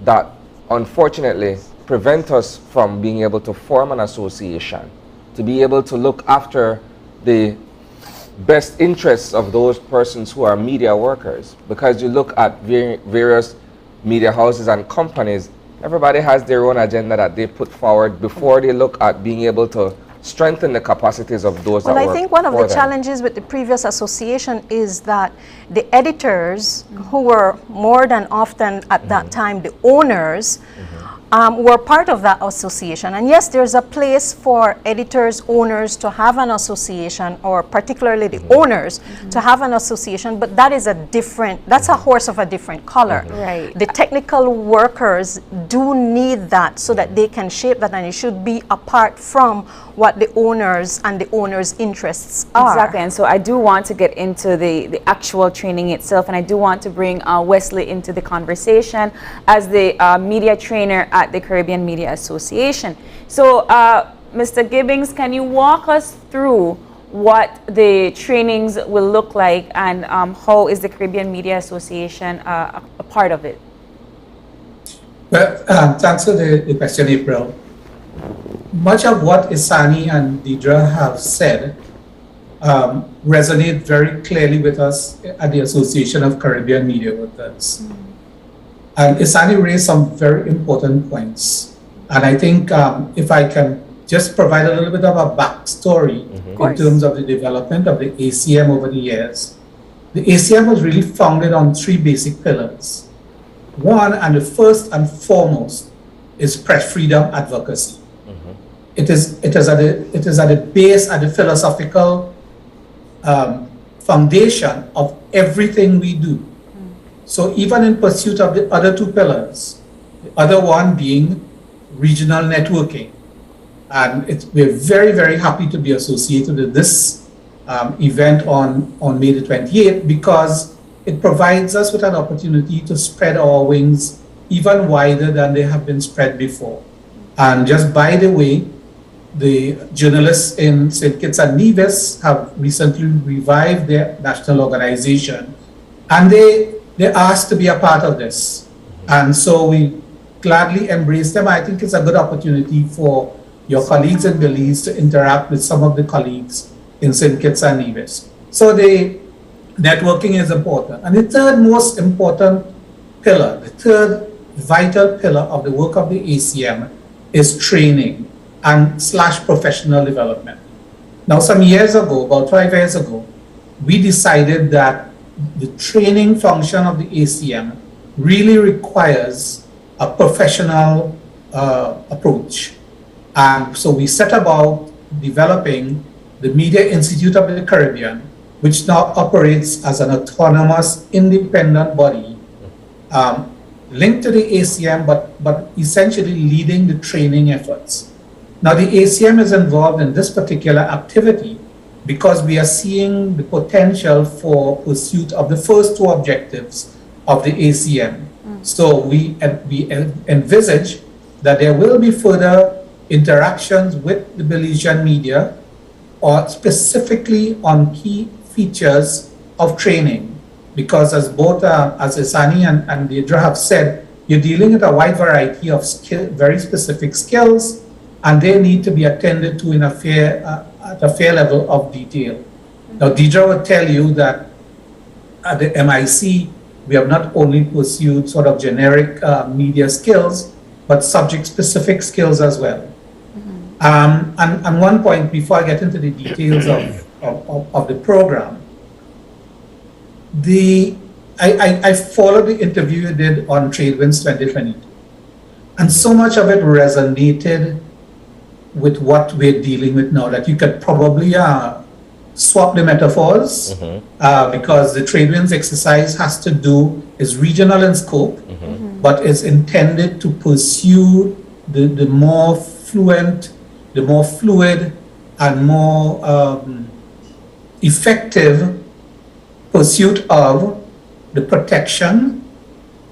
Speaker 1: that unfortunately prevent us from being able to form an association, to be able to look after the best interests of those persons who are media workers. Because you look at various media houses and companies, everybody has their own agenda that they put forward before they look at being able to strengthen the capacities of those that work.
Speaker 12: Well, I think one of the challenges with the previous association is that the editors, who were more than often at that time the owners, were part of that association. And yes, there's a place for editors, owners to have an association, or particularly the owners to have an association, but that is a different, that's a horse of a different color. The technical workers do need that so that they can shape that, and it should be apart from what the owners and the owners' interests are.
Speaker 2: Exactly, and so I do want to get into the actual training itself, and I do want to bring Wesley into the conversation as the media trainer at the Caribbean Media Association. So, Mr. Gibbings, can you walk us through what the trainings will look like, and how is the Caribbean Media Association a part of it?
Speaker 13: Well, thanks for the question, April. Much of what Isani and Deidre have said resonate very clearly with us at the Association of Caribbean Media Workers. And Isani raised some very important points. And I think if I can just provide a little bit of a backstory in terms of the development of the ACM over the years. The ACM was really founded on 3 basic pillars. One, and the first and foremost, is press freedom advocacy. It is at the base, at the philosophical foundation of everything we do. So even in pursuit of the other 2 pillars, the other one being regional networking. And we're very, very happy to be associated with this event on May the 28th, because it provides us with an opportunity to spread our wings even wider than they have been spread before. And just by the way, the journalists in St. Kitts and Nevis have recently revived their national organization, and they asked to be a part of this. And so we gladly embrace them. I think it's a good opportunity for your colleagues in Belize to interact with some of the colleagues in St. Kitts and Nevis. So the networking is important. And the third most important pillar, the third vital pillar of the work of the ACM is training and / professional development. Now, some years ago, about 5 years ago, we decided that the training function of the ACM really requires a professional approach. And so we set about developing the Media Institute of the Caribbean, which now operates as an autonomous, independent body, linked to the ACM, but essentially leading the training efforts. Now, the ACM is involved in this particular activity because we are seeing the potential for pursuit of the first two objectives of the ACM. So we envisage that there will be further interactions with the Belizean media, or specifically on key features of training, because as both as Isani and Deidre have said, you're dealing with a wide variety of very specific skills, and they need to be attended to in at a fair level of detail. Now, Deidre will tell you that at the MIC, we have not only pursued sort of generic media skills, but subject-specific skills as well. And one point, before I get into the details of the program, I followed the interview you did on Tradewinds 2022, and so much of it resonated with what we're dealing with now, that you could probably swap the metaphors, because the Tradewinds exercise is regional in scope, but is intended to pursue the more fluent, the more fluid, and more effective pursuit of the protection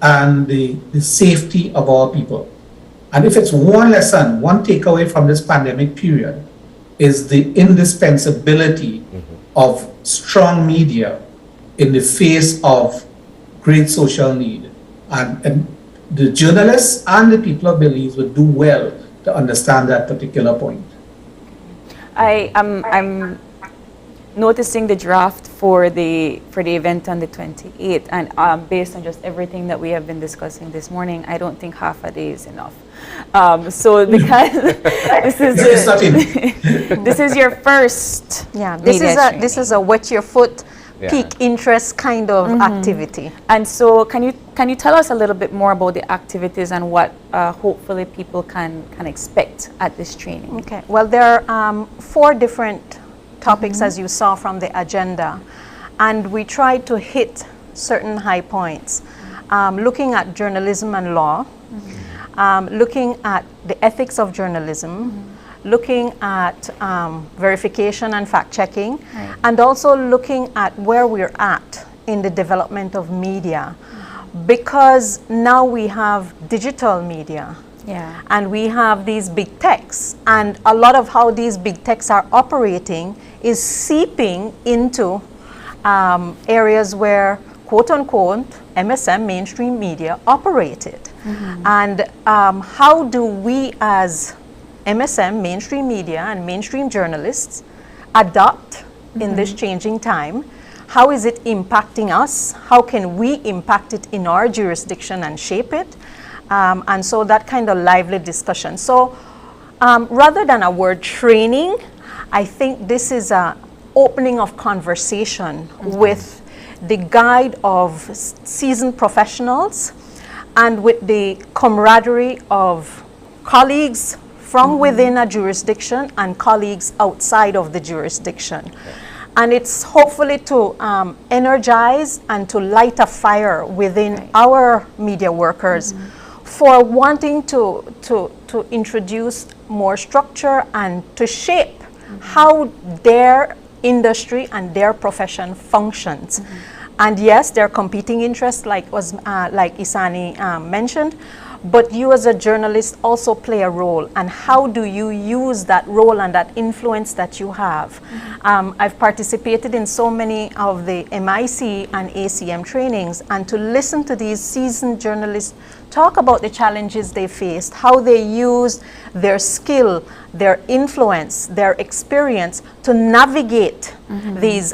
Speaker 13: and the safety of our people. And if it's one lesson, one takeaway from this pandemic period, is the indispensability of strong media in the face of great social need. And the journalists and the people of Belize would do well to understand that particular point.
Speaker 2: I'm noticing the draft for the event on the 28th, and based on just everything that we have been discussing this morning, I don't think half a day is enough. So because this is your first
Speaker 12: this is a wet your foot, peak interest kind of activity.
Speaker 2: And so can you tell us a little bit more about the activities and what hopefully people can expect at this training?
Speaker 12: Okay, well, there are 4 different topics, as you saw from the agenda, and we tried to hit certain high points, looking at journalism and law, looking at the ethics of journalism, looking at verification and fact-checking, and also looking at where we're at in the development of media, because now we have digital media. And we have these big techs, and a lot of how these big techs are operating is seeping into areas where, quote unquote, MSM, mainstream media, operated. And how do we as MSM, mainstream media, and mainstream journalists adapt in this changing time? How is it impacting us? How can we impact it in our jurisdiction and shape it? And so that kind of lively discussion. So rather than a word training, I think this is an opening of conversation with the guide of seasoned professionals and with the camaraderie of colleagues from within a jurisdiction and colleagues outside of the jurisdiction. And it's hopefully to energize and to light a fire within our media workers for wanting to introduce more structure and to shape how their industry and their profession functions. And yes, there are competing interests, like Isani mentioned, but you as a journalist also play a role. And how do you use that role and that influence that you have? I've participated in so many of the MIC and ACM trainings, and to listen to these seasoned journalists talk about the challenges they faced, how they used their skill, their influence, their experience to navigate these.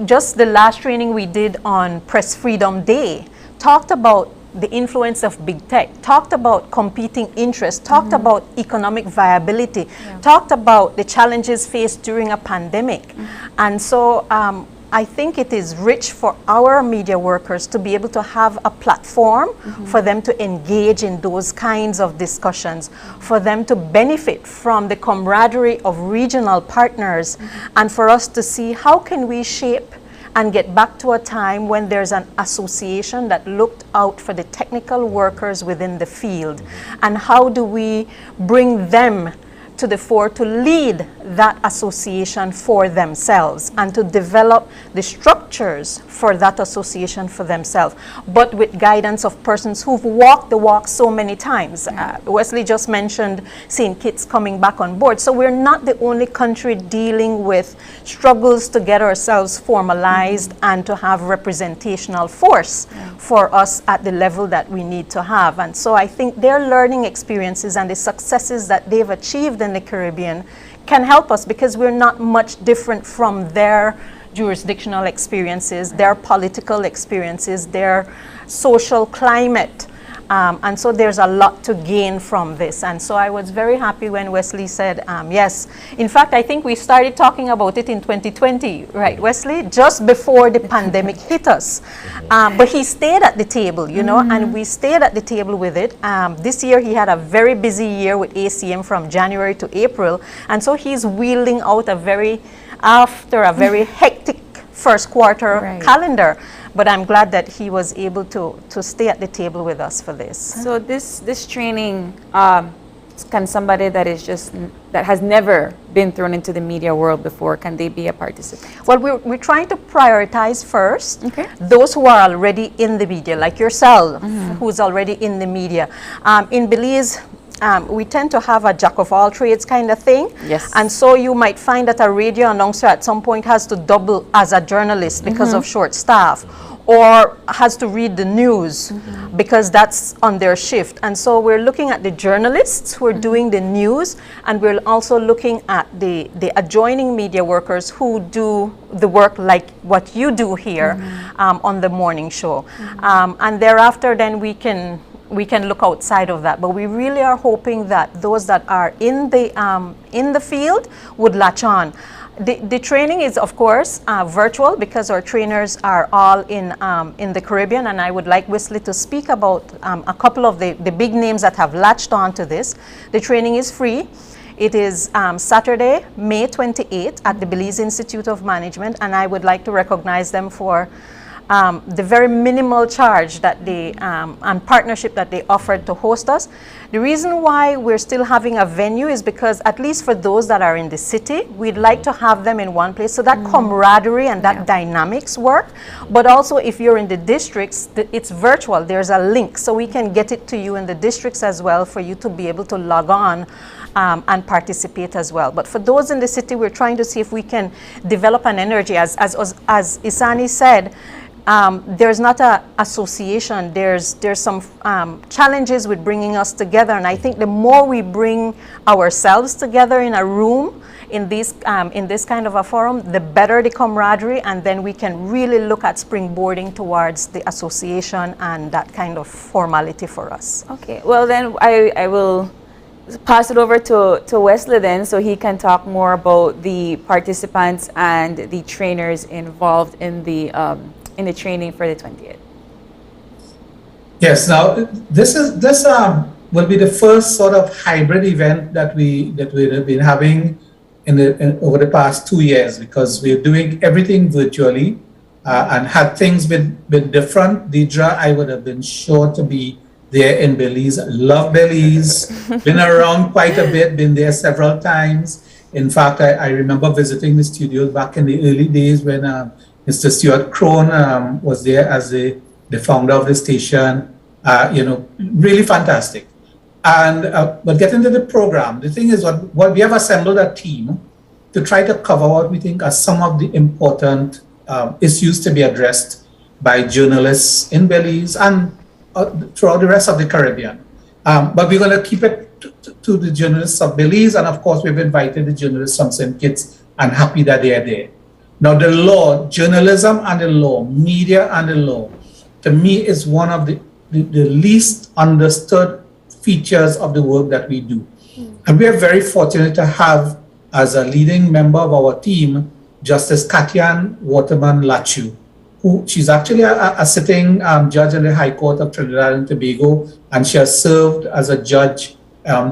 Speaker 12: Just the last training we did on Press Freedom Day talked about the influence of big tech, talked about competing interests, talked about economic viability, talked about the challenges faced during a pandemic. And so I think it is rich for our media workers to be able to have a platform for them to engage in those kinds of discussions, for them to benefit from the camaraderie of regional partners, and for us to see how can we shape and get back to a time when there's an association that looked out for the technical workers within the field, and how do we bring them to the fore to lead that association for themselves and to develop the structures for that association for themselves, but with guidance of persons who've walked the walk so many times. Wesley just mentioned St. Kitts coming back on board. So we're not the only country dealing with struggles to get ourselves formalized and to have representational force for us at the level that we need to have. And so I think their learning experiences and the successes that they've achieved in the Caribbean can help us, because we're not much different from their jurisdictional experiences, their political experiences, their social climate. And so there's a lot to gain from this. And so I was very happy when Wesley said, yes. In fact, I think we started talking about it in 2020, right, Wesley? Just before the pandemic hit us. But he stayed at the table, you know, and we stayed at the table with it. This year he had a very busy year with ACM from January to April. And so he's wheeling out after a very hectic first quarter calendar. But I'm glad that he was able to stay at the table with us for this.
Speaker 2: So this training, can somebody that has never been thrown into the media world before, can they be a participant?
Speaker 12: Well, we're trying to prioritize first those who are already in the media, like yourself, who's already in the media. In Belize, we tend to have a jack of all trades kind of thing.
Speaker 2: Yes.
Speaker 12: And so you might find that a radio announcer at some point has to double as a journalist because of short staff, or has to read the news because that's on their shift. And so we're looking at the journalists who are doing the news, and we're also looking at the adjoining media workers who do the work like what you do here on the morning show. And thereafter then we can look outside of that, but we really are hoping that those that are in the field would latch on. The training is, of course, virtual, because our trainers are all in the Caribbean, and I would like Wesley to speak about a couple of the big names that have latched on to this. The training is free. It is Saturday, May 28th at the Belize Institute of Management, and I would like to recognize them for the very minimal charge that they and partnership that they offered to host us. The reason why we're still having a venue is because, at least for those that are in the city, we'd like to have them in one place so that camaraderie and that dynamics work. But also, if you're in the districts, it's virtual. There's a link, so we can get it to you in the districts as well for you to be able to log on and participate as well. But for those in the city, we're trying to see if we can develop an energy. As Isani said, there's not an association. There's some challenges with bringing us together, and I think the more we bring ourselves together in a room in this kind of a forum, the better the camaraderie, and then we can really look at springboarding towards the association and that kind of formality for us.
Speaker 2: Okay, well then I will pass it over to Wesley then, so he can talk more about the participants and the trainers involved in the training for the 20th.
Speaker 13: Yes. Now, this will be the first sort of hybrid event that we have been having over the past 2 years, because we're doing everything virtually. And had things been different, Deidre, I would have been sure to be there in Belize. Love Belize, been around quite a bit, been there several times. In fact, I remember visiting the studios back in the early days when Mr. Stuart Crone was there as the founder of the station. Really fantastic. And but getting to the program, the thing is, what we have assembled a team to try to cover what we think are some of the important issues to be addressed by journalists in Belize and throughout the rest of the Caribbean. But we're going to keep it to the journalists of Belize, and of course we've invited the journalists from St. Kitts, and happy that they are there. Now the law, journalism and the law, media and the law, to me is one of the least understood features of the work that we do. And we are very fortunate to have as a leading member of our team, Justice Katian Waterman-Lachu, who she's actually a sitting judge in the High Court of Trinidad and Tobago, and she has served as a judge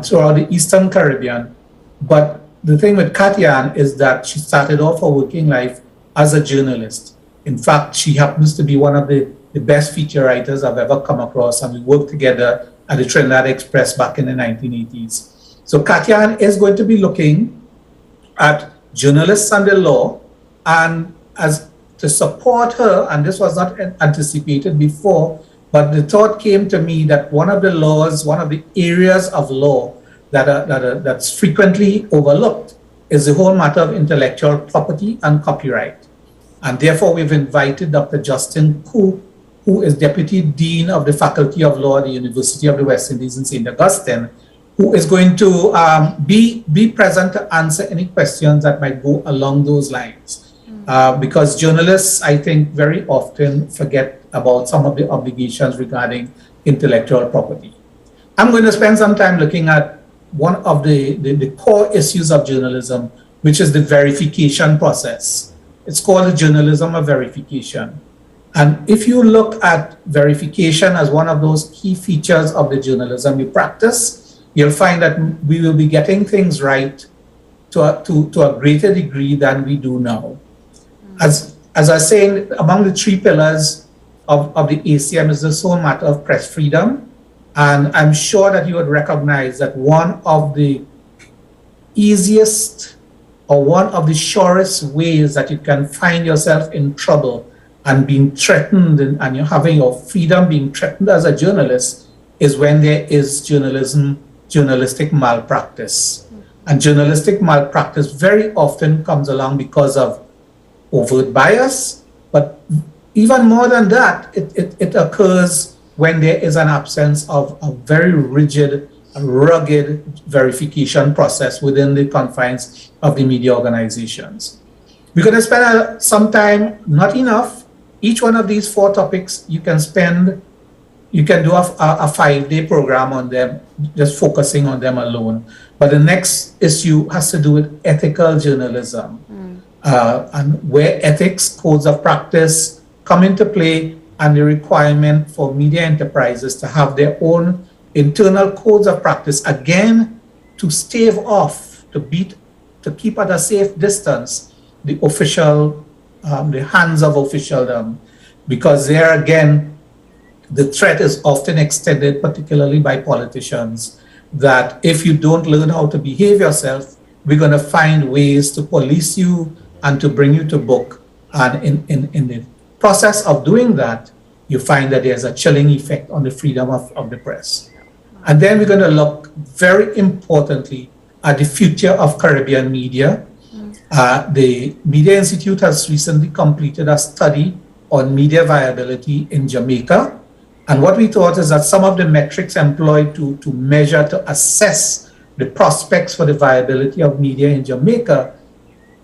Speaker 13: throughout the Eastern Caribbean. But the thing with Katian is that she started off her working life as a journalist. In fact, she happens to be one of the best feature writers I've ever come across, and we worked together at the Trinidad Express back in the 1980s. So Katian is going to be looking at journalists and the law, and as to support her, and this was not anticipated before, but the thought came to me that one of the laws, one of the areas of law that's frequently overlooked is the whole matter of intellectual property and copyright. And therefore, we've invited Dr. Justin Koo, who is Deputy Dean of the Faculty of Law at the University of the West Indies in St. Augustine, who is going to be present to answer any questions that might go along those lines. Because journalists, I think, very often forget about some of the obligations regarding intellectual property. I'm going to spend some time looking at one of the core issues of journalism, which is the verification process. It's called the journalism of verification. And if you look at verification as one of those key features of the journalism you practice, you'll find that we will be getting things right to a greater degree than we do now. As I was saying, among the three pillars of the ACM is this whole matter of press freedom. And I'm sure that you would recognize that one of the easiest or one of the surest ways that you can find yourself in trouble and being threatened and you're having your freedom being threatened as a journalist is when there is journalistic malpractice. And journalistic malpractice very often comes along because of overt bias, but even more than that, it occurs when there is an absence of a very rigid, rugged verification process within the confines of the media organizations. We're going to spend some time, not enough. Each one of these 4 topics you can do a 5-day program on them, just focusing on them alone. But the next issue has to do with ethical journalism. And where ethics, codes of practice come into play, and the requirement for media enterprises to have their own internal codes of practice, again, to stave off, to keep at a safe distance the official, the hands of officialdom, because there again, the threat is often extended, particularly by politicians, that if you don't learn how to behave yourself, we're going to find ways to police you and to bring you to book. And in the process of doing that, you find that there's a chilling effect on the freedom of the press. And then we're going to look very importantly at the future of Caribbean media. The Media Institute has recently completed a study on media viability in Jamaica. And what we thought is that some of the metrics employed to measure, to assess the prospects for the viability of media in Jamaica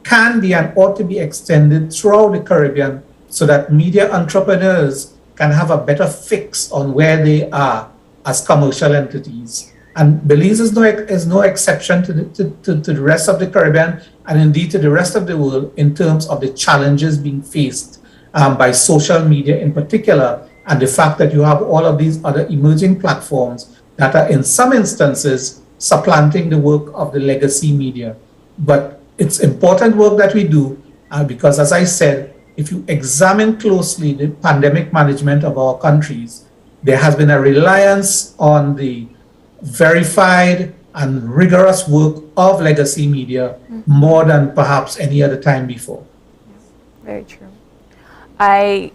Speaker 13: can be and ought to be extended throughout the Caribbean so that media entrepreneurs can have a better fix on where they are as commercial entities. And Belize is no exception to the rest of the Caribbean and indeed to the rest of the world in terms of the challenges being faced by social media in particular, and the fact that you have all of these other emerging platforms that are in some instances supplanting the work of the legacy media. But it's important work that we do because, as I said, if you examine closely the pandemic management of our countries, there has been a reliance on the verified and rigorous work of legacy media more than perhaps any other time before.
Speaker 2: Very true. I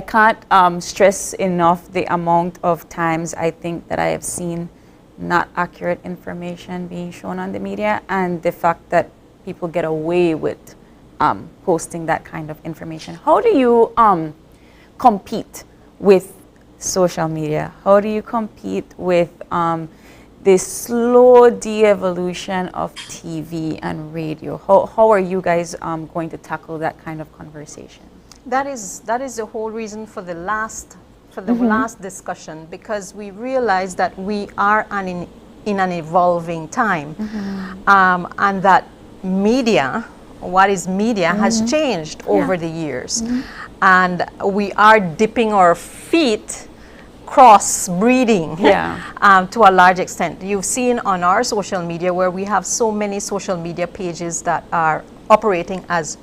Speaker 2: can't stress enough the amount of times I think that I have seen not accurate information being shown on the media, and the fact that people get away with posting that kind of information. How do you compete with social media? How do you compete with the slow de-evolution of TV and radio? How are you guys going to tackle that kind of conversation?
Speaker 12: That is the whole reason for the last last discussion, because we realize that we are in an evolving time, and that media, what is media, has changed over the years, and we are dipping our feet cross-breeding to a large extent. You've seen on our social media where we have so many social media pages that are operating as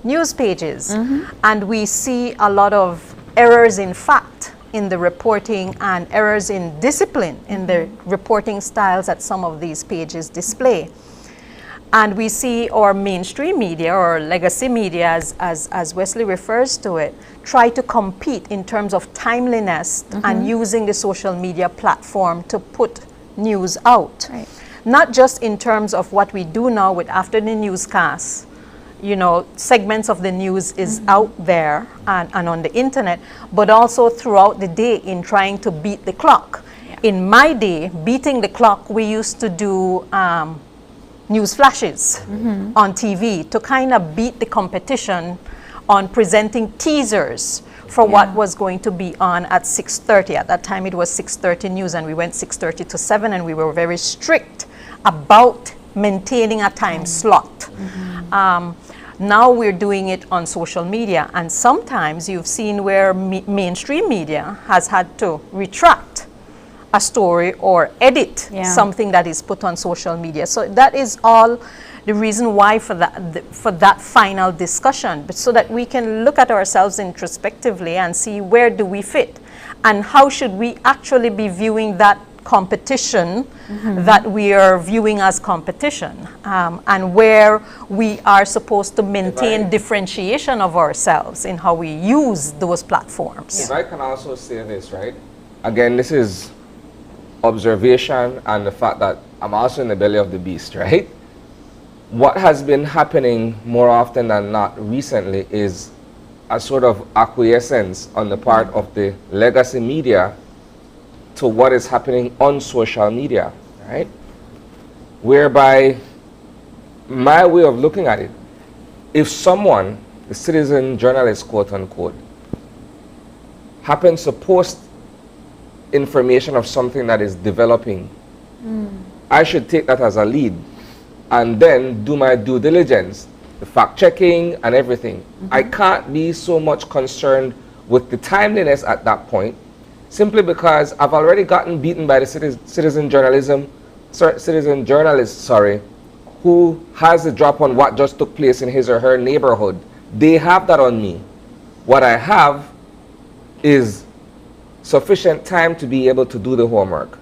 Speaker 12: news pages, and we see a lot of errors in fact in the reporting and errors in discipline in the reporting styles that some of these pages display. And we see our mainstream media, or legacy media as Wesley refers to it, try to compete in terms of timeliness and using the social media platform to put news out. Right. Not just in terms of what we do now with after the newscasts, you know, segments of the news is out there and on the internet, but also throughout the day in trying to beat the clock. Yeah. In my day, beating the clock, we used to do news flashes on TV to kind of beat the competition on presenting teasers for what was going to be on at 6:30. At that time it was 6:30 news, and we went 6:30 to 7, and we were very strict about maintaining a time slot. Now we're doing it on social media, and sometimes you've seen where mainstream media has had to retract a story or edit something that is put on social media. So that is all the reason why for that final discussion, but so that we can look at ourselves introspectively and see where do we fit, and how should we actually be viewing that competition that we are viewing as competition, and where we are supposed to maintain differentiation of ourselves in how we use those platforms.
Speaker 1: If I can also say this, right? Again, this is observation and the fact that I'm also in the belly of the beast, right? What has been happening more often than not recently is a sort of acquiescence on the part of the legacy media to what is happening on social media, right? Whereby, my way of looking at it, if someone, the citizen journalist, quote unquote, happens to post information of something that is developing, I should take that as a lead and then do my due diligence, the fact checking and everything. I can't be so much concerned with the timeliness at that point, simply because I've already gotten beaten by the citizen journalist, who has a drop on what just took place in his or her neighborhood. They have that on me. What I have is sufficient time to be able to do the homework.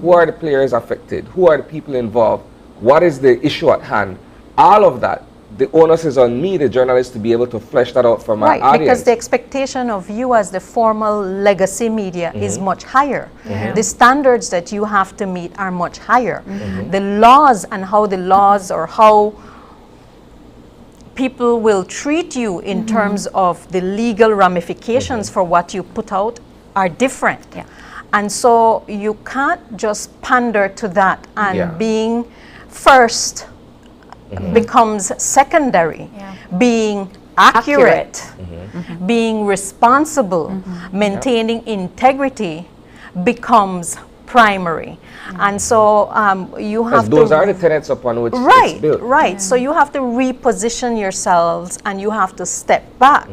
Speaker 1: Who are the players affected? Who are the people involved? What is the issue at hand? All of that. The onus is on me, the journalist, to be able to flesh that out for my audience.
Speaker 12: Because the expectation of you as the formal legacy media is much higher. The standards that you have to meet are much higher. The laws and how the laws, or how people will treat you in terms of the legal ramifications for what you put out are different. And so you can't just pander to that, and being first becomes secondary. Being accurate, being responsible, maintaining integrity becomes primary. And so you have to...
Speaker 1: those are the tenets upon which it's built.
Speaker 12: So you have to reposition yourselves, and you have to step back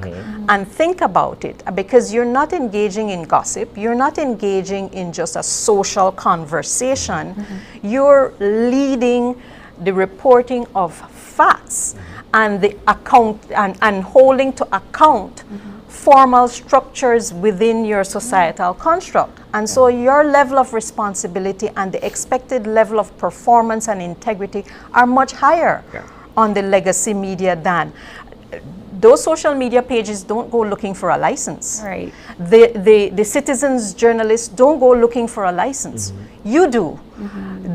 Speaker 12: and think about it, because you're not engaging in gossip, you're not engaging in just a social conversation, you're leading the reporting of facts and the account and holding to account formal structures within your societal construct. And so your level of responsibility and the expected level of performance and integrity are much higher on the legacy media than those social media pages don't go looking for a license.
Speaker 2: Right.
Speaker 12: The citizens journalists don't go looking for a license. You do.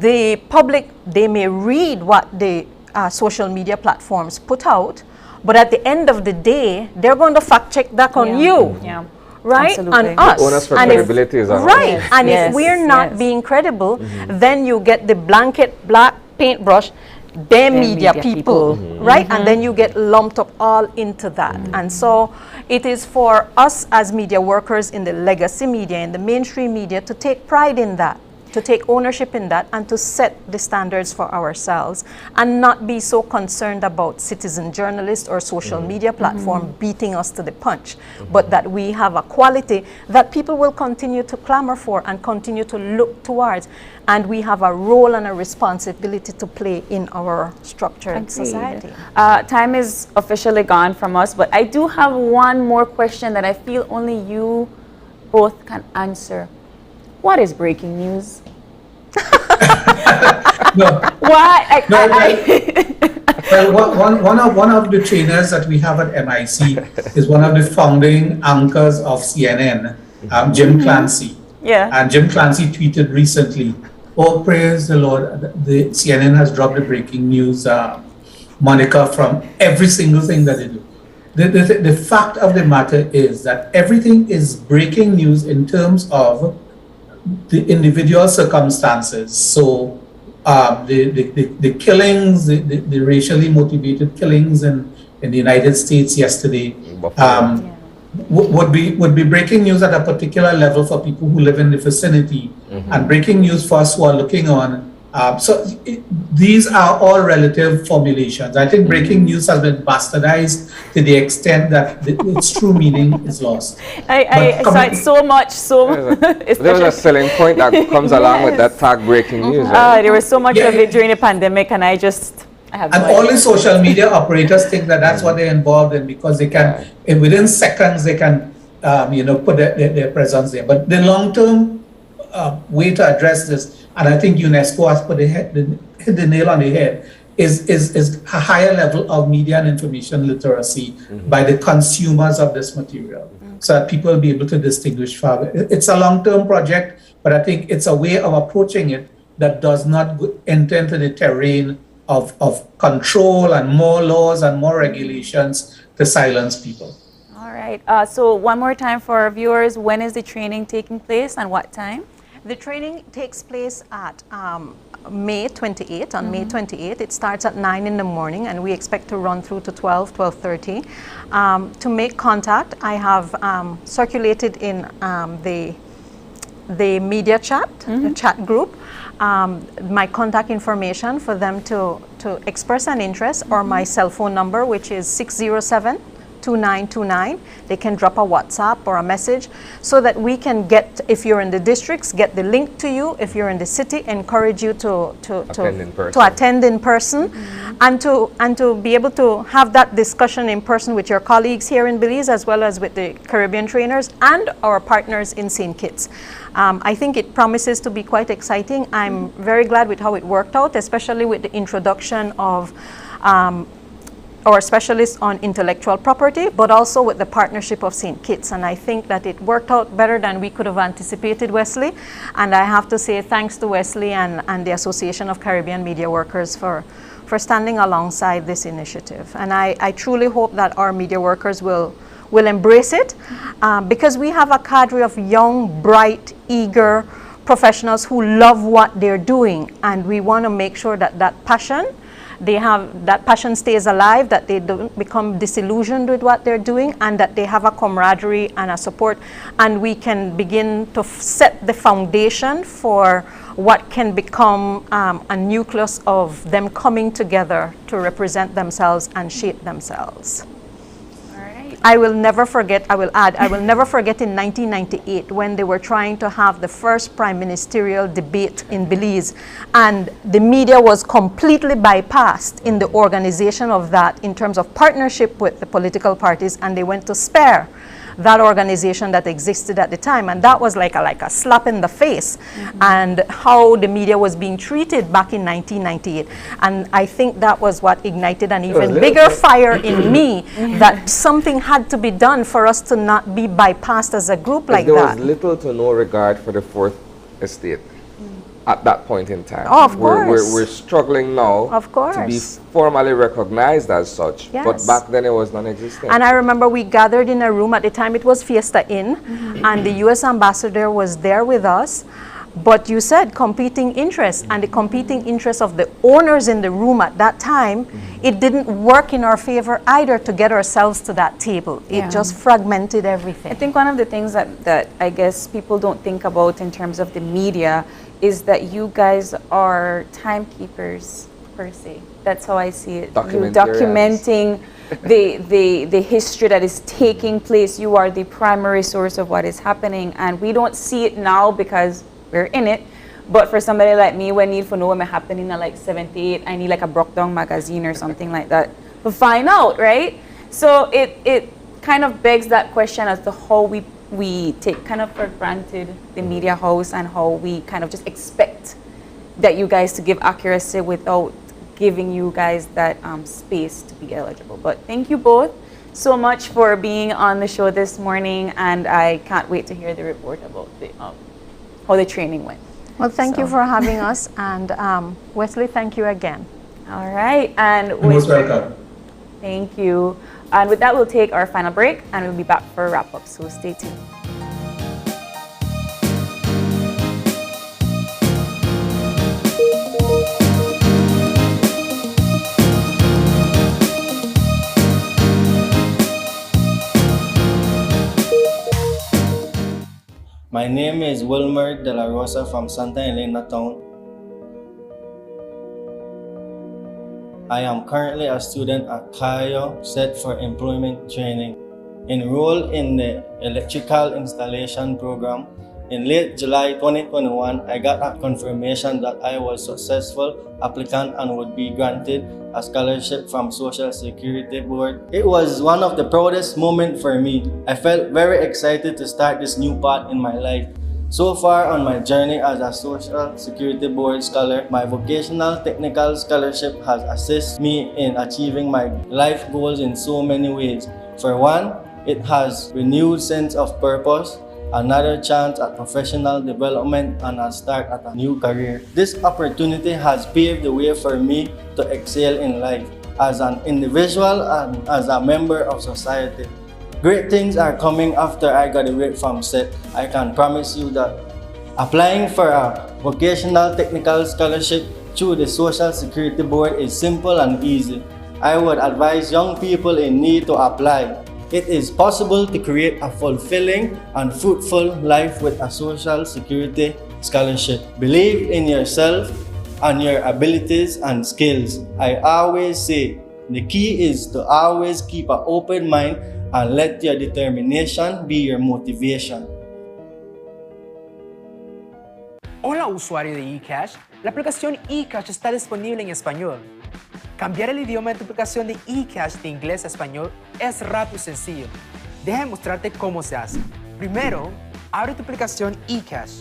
Speaker 12: The public, they may read what the social media platforms put out, but at the end of the day, they're going to fact check that on you.
Speaker 2: Yeah.
Speaker 12: Right?
Speaker 2: Absolutely.
Speaker 12: On us.
Speaker 1: The onus for
Speaker 12: And if-
Speaker 1: credibility is on us.
Speaker 12: Right.
Speaker 2: Yes,
Speaker 12: And
Speaker 2: yes,
Speaker 12: if we're not
Speaker 2: yes.
Speaker 12: being credible, then you get the blanket black paintbrush, them media people, right? And then you get lumped up all into that. And so it is for us as media workers in the legacy media, in the mainstream media, to take pride in that, to take ownership in that, and to set the standards for ourselves, and not be so concerned about citizen journalists or social media platform beating us to the punch, but that we have a quality that people will continue to clamor for and continue to look towards, and we have a role and a responsibility to play in our structured society.
Speaker 2: Time is officially gone from us, but I do have one more question that I feel only you both can answer. What is breaking news?
Speaker 13: No.
Speaker 2: Why?
Speaker 13: Well, one of the trainers that we have at MIC is one of the founding anchors of CNN, Jim Clancy.
Speaker 2: Yeah.
Speaker 13: And Jim Clancy tweeted recently, "Oh, praise the Lord, the CNN has dropped the breaking news moniker from every single thing that they do." The fact of the matter is that everything is breaking news in terms of the individual circumstances. So the killings, the racially motivated killings in the United States yesterday would be breaking news at a particular level for people who live in the vicinity, and breaking news for us who are looking on. These are all relative formulations. I think breaking news has been bastardized to the extent that its true meaning is lost.
Speaker 2: I saw it so much.
Speaker 1: There was a selling point that comes along with that tag breaking news. Right?
Speaker 2: There was so much of it during the pandemic, and I have
Speaker 13: and all the social media operators think that that's what they're involved in, because they can, within seconds, they can, put their presence there. But the long-term way to address this, and I think UNESCO has put hit the nail on the head, is a higher level of media and information literacy by the consumers of this material, so that people will be able to distinguish far. It's a long-term project, but I think it's a way of approaching it that does not enter into the terrain of control and more laws and more regulations to silence people.
Speaker 2: All right. So one more time for our viewers, when is the training taking place and what time?
Speaker 12: The training takes place at May 28th, on May 28th. It starts at 9 in the morning, and we expect to run through to 12:30. To make contact, I have circulated in the media chat, the chat group, my contact information for them to express an interest, or my cell phone number, which is 607-2929. They can drop a WhatsApp or a message, so that we can get, if you're in the districts, get the link to you. If you're in the city, encourage you to attend in person, and to be able to have that discussion in person with your colleagues here in Belize, as well as with the Caribbean trainers and our partners in St. Kitts. I think it promises to be quite exciting. I'm very glad with how it worked out, especially with the introduction of our specialists on intellectual property, but also with the partnership of St. Kitts. And I think that it worked out better than we could have anticipated, Wesley. And I have to say thanks to Wesley and the Association of Caribbean Media Workers for standing alongside this initiative. And I truly hope that our media workers will embrace it, because we have a cadre of young, bright, eager professionals who love what they're doing. And we want to make sure that that passion stays alive, that they don't become disillusioned with what they're doing, and that they have a camaraderie and a support, and we can begin to set the foundation for what can become a nucleus of them coming together to represent themselves and shape themselves. I will never forget in 1998, when they were trying to have the first prime ministerial debate in Belize, and the media was completely bypassed in the organization of that in terms of partnership with the political parties, and they went to spare that organization that existed at the time. And that was like a slap in the face, and how the media was being treated back in 1998. And I think that was what ignited an even bigger fire in me, that something had to be done for us to not be bypassed as a group like that.
Speaker 1: There was little to no regard for the Fourth Estate at that point in time.
Speaker 12: Oh, of course.
Speaker 1: We're struggling now to be formally recognized as such, but back then it was non-existent.
Speaker 12: And I remember we gathered in a room, at the time it was Fiesta Inn, and the U.S. ambassador was there with us. But you said competing interests, and the competing interests of the owners in the room at that time, it didn't work in our favor either to get ourselves to that table. It just fragmented everything.
Speaker 2: I think one of the things that I guess people don't think about in terms of the media is that you guys are timekeepers, per se. That's how I see it. You documenting the history that is taking place. You are the primary source of what is happening, and we don't see it now because we're in it. But for somebody like me, when need for know what happening at like 78, I need like a broke down magazine or something like that to find out, right? So it kind of begs that question as to how we take kind of for granted the media house, and how we kind of just expect that you guys to give accuracy without giving you guys that space to be eligible. But thank you both so much for being on the show this morning, and I can't wait to hear the report about the how the training went.
Speaker 12: Well, thank you for having us, and Wesley, thank you again.
Speaker 2: All right, and
Speaker 13: You're most welcome.
Speaker 2: Thank you. And with that, we'll take our final break, and we'll be back for a wrap-up, so stay tuned.
Speaker 14: My name is Wilmer De La Rosa from Santa Elena Town. I am currently a student at Cayo, set for employment training. Enrolled in the electrical installation program. In late July 2021, I got a confirmation that I was a successful applicant and would be granted a scholarship from Social Security Board. It was one of the proudest moments for me. I felt very excited to start this new path in my life. So far on my journey as a Social Security Board scholar, my vocational technical scholarship has assisted me in achieving my life goals in so many ways. For one, it has renewed sense of purpose, another chance at professional development, and a start at a new career. This opportunity has paved the way for me to excel in life as an individual and as a member of society. Great things are coming after I graduate from SET. I can promise you that. Applying for a vocational technical scholarship through the Social Security Board is simple and easy. I would advise young people in need to apply. It is possible to create a fulfilling and fruitful life with a Social Security scholarship. Believe in yourself and your abilities and skills. I always say the key is to always keep an open mind and let your determination be your motivation.
Speaker 15: Hola usuario de eCash, la aplicación eCash está disponible en español. Cambiar el idioma de tu aplicación de eCash de inglés a español es rápido y sencillo. Déjame mostrarte cómo se hace. Primero, abre tu aplicación eCash.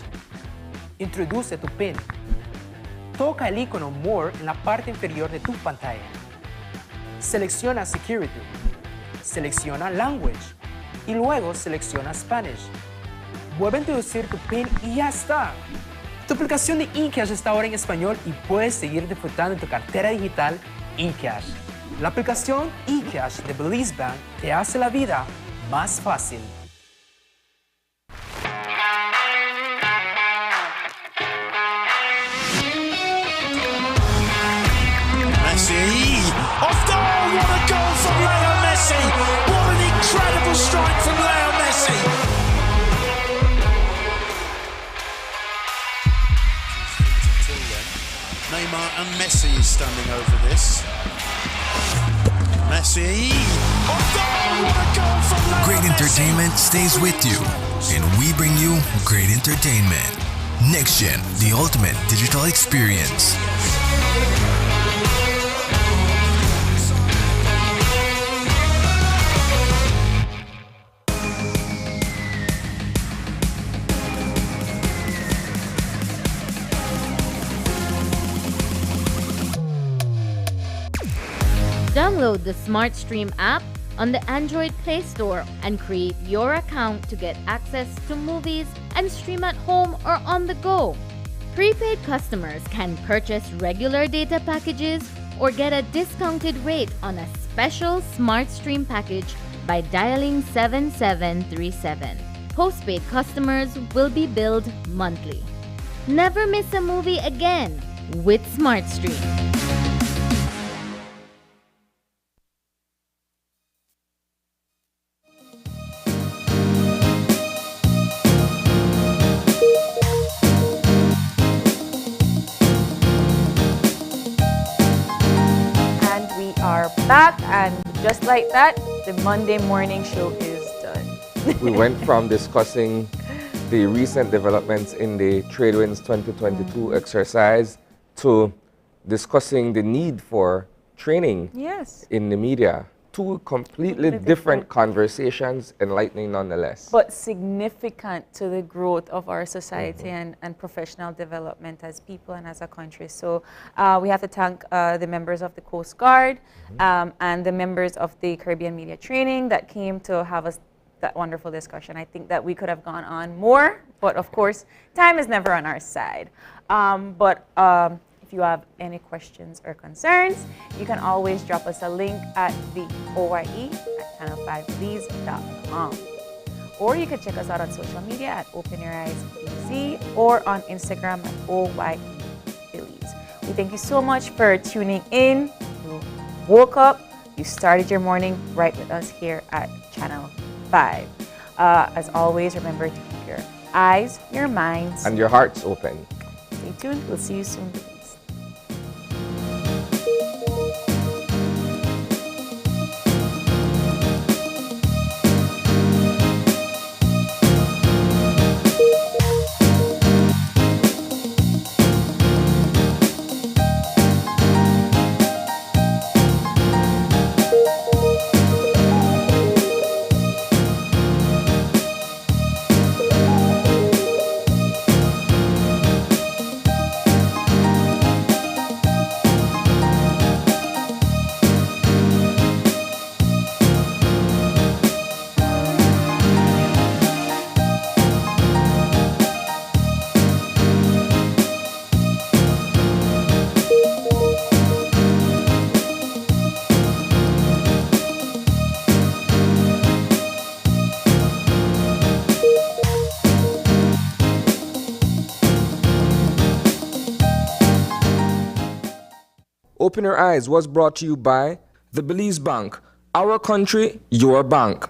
Speaker 15: Introduce tu PIN. Toca el icono More en la parte inferior de tu pantalla. Selecciona Security. Selecciona Language. Y luego selecciona Spanish. Vuelve a introducir tu PIN y ya está. Tu aplicación de eCash está ahora en español y puedes seguir disfrutando de tu cartera digital eCash. La aplicación eCash de Belize Bank te hace la vida más fácil.
Speaker 16: Messi! Off goal! What a goal from Leo Messi! What an incredible strike from Leo Messi! Neymar and Messi is standing over this. Messi!
Speaker 17: Great entertainment stays with you, and we bring you great entertainment. Next Gen, the ultimate digital experience.
Speaker 4: Download the SmartStream app on the Android Play Store and create your account to get access to movies and stream at home or on the go. Prepaid customers can purchase regular data packages or get a discounted rate on a special SmartStream package by dialing 7737. Postpaid customers will be billed monthly. Never miss a movie again with SmartStream.
Speaker 2: Back, and just like that, the Monday morning show is done.
Speaker 1: We went from discussing the recent developments in the Tradewinds 2022 exercise to discussing the need for training in the media. Two completely different conversations, enlightening nonetheless.
Speaker 2: But significant to the growth of our society and professional development as people and as a country. So we have to thank the members of the Coast Guard and the members of the Caribbean Media Training that came to have us that wonderful discussion. I think that we could have gone on more, but of course, time is never on our side. If you have any questions or concerns, you can always drop us a link at the OYE at channel5belize.com. Or you can check us out on social media at Open Your Eyes BZ or on Instagram at OYE Belize. We thank you so much for tuning in. You woke up, you started your morning right with us here at Channel 5. As always, remember to keep your eyes, your minds,
Speaker 1: and your hearts open.
Speaker 2: Stay tuned. We'll see you soon.
Speaker 1: Open Your Eyes was brought to you by the Belize Bank. Our country, your bank.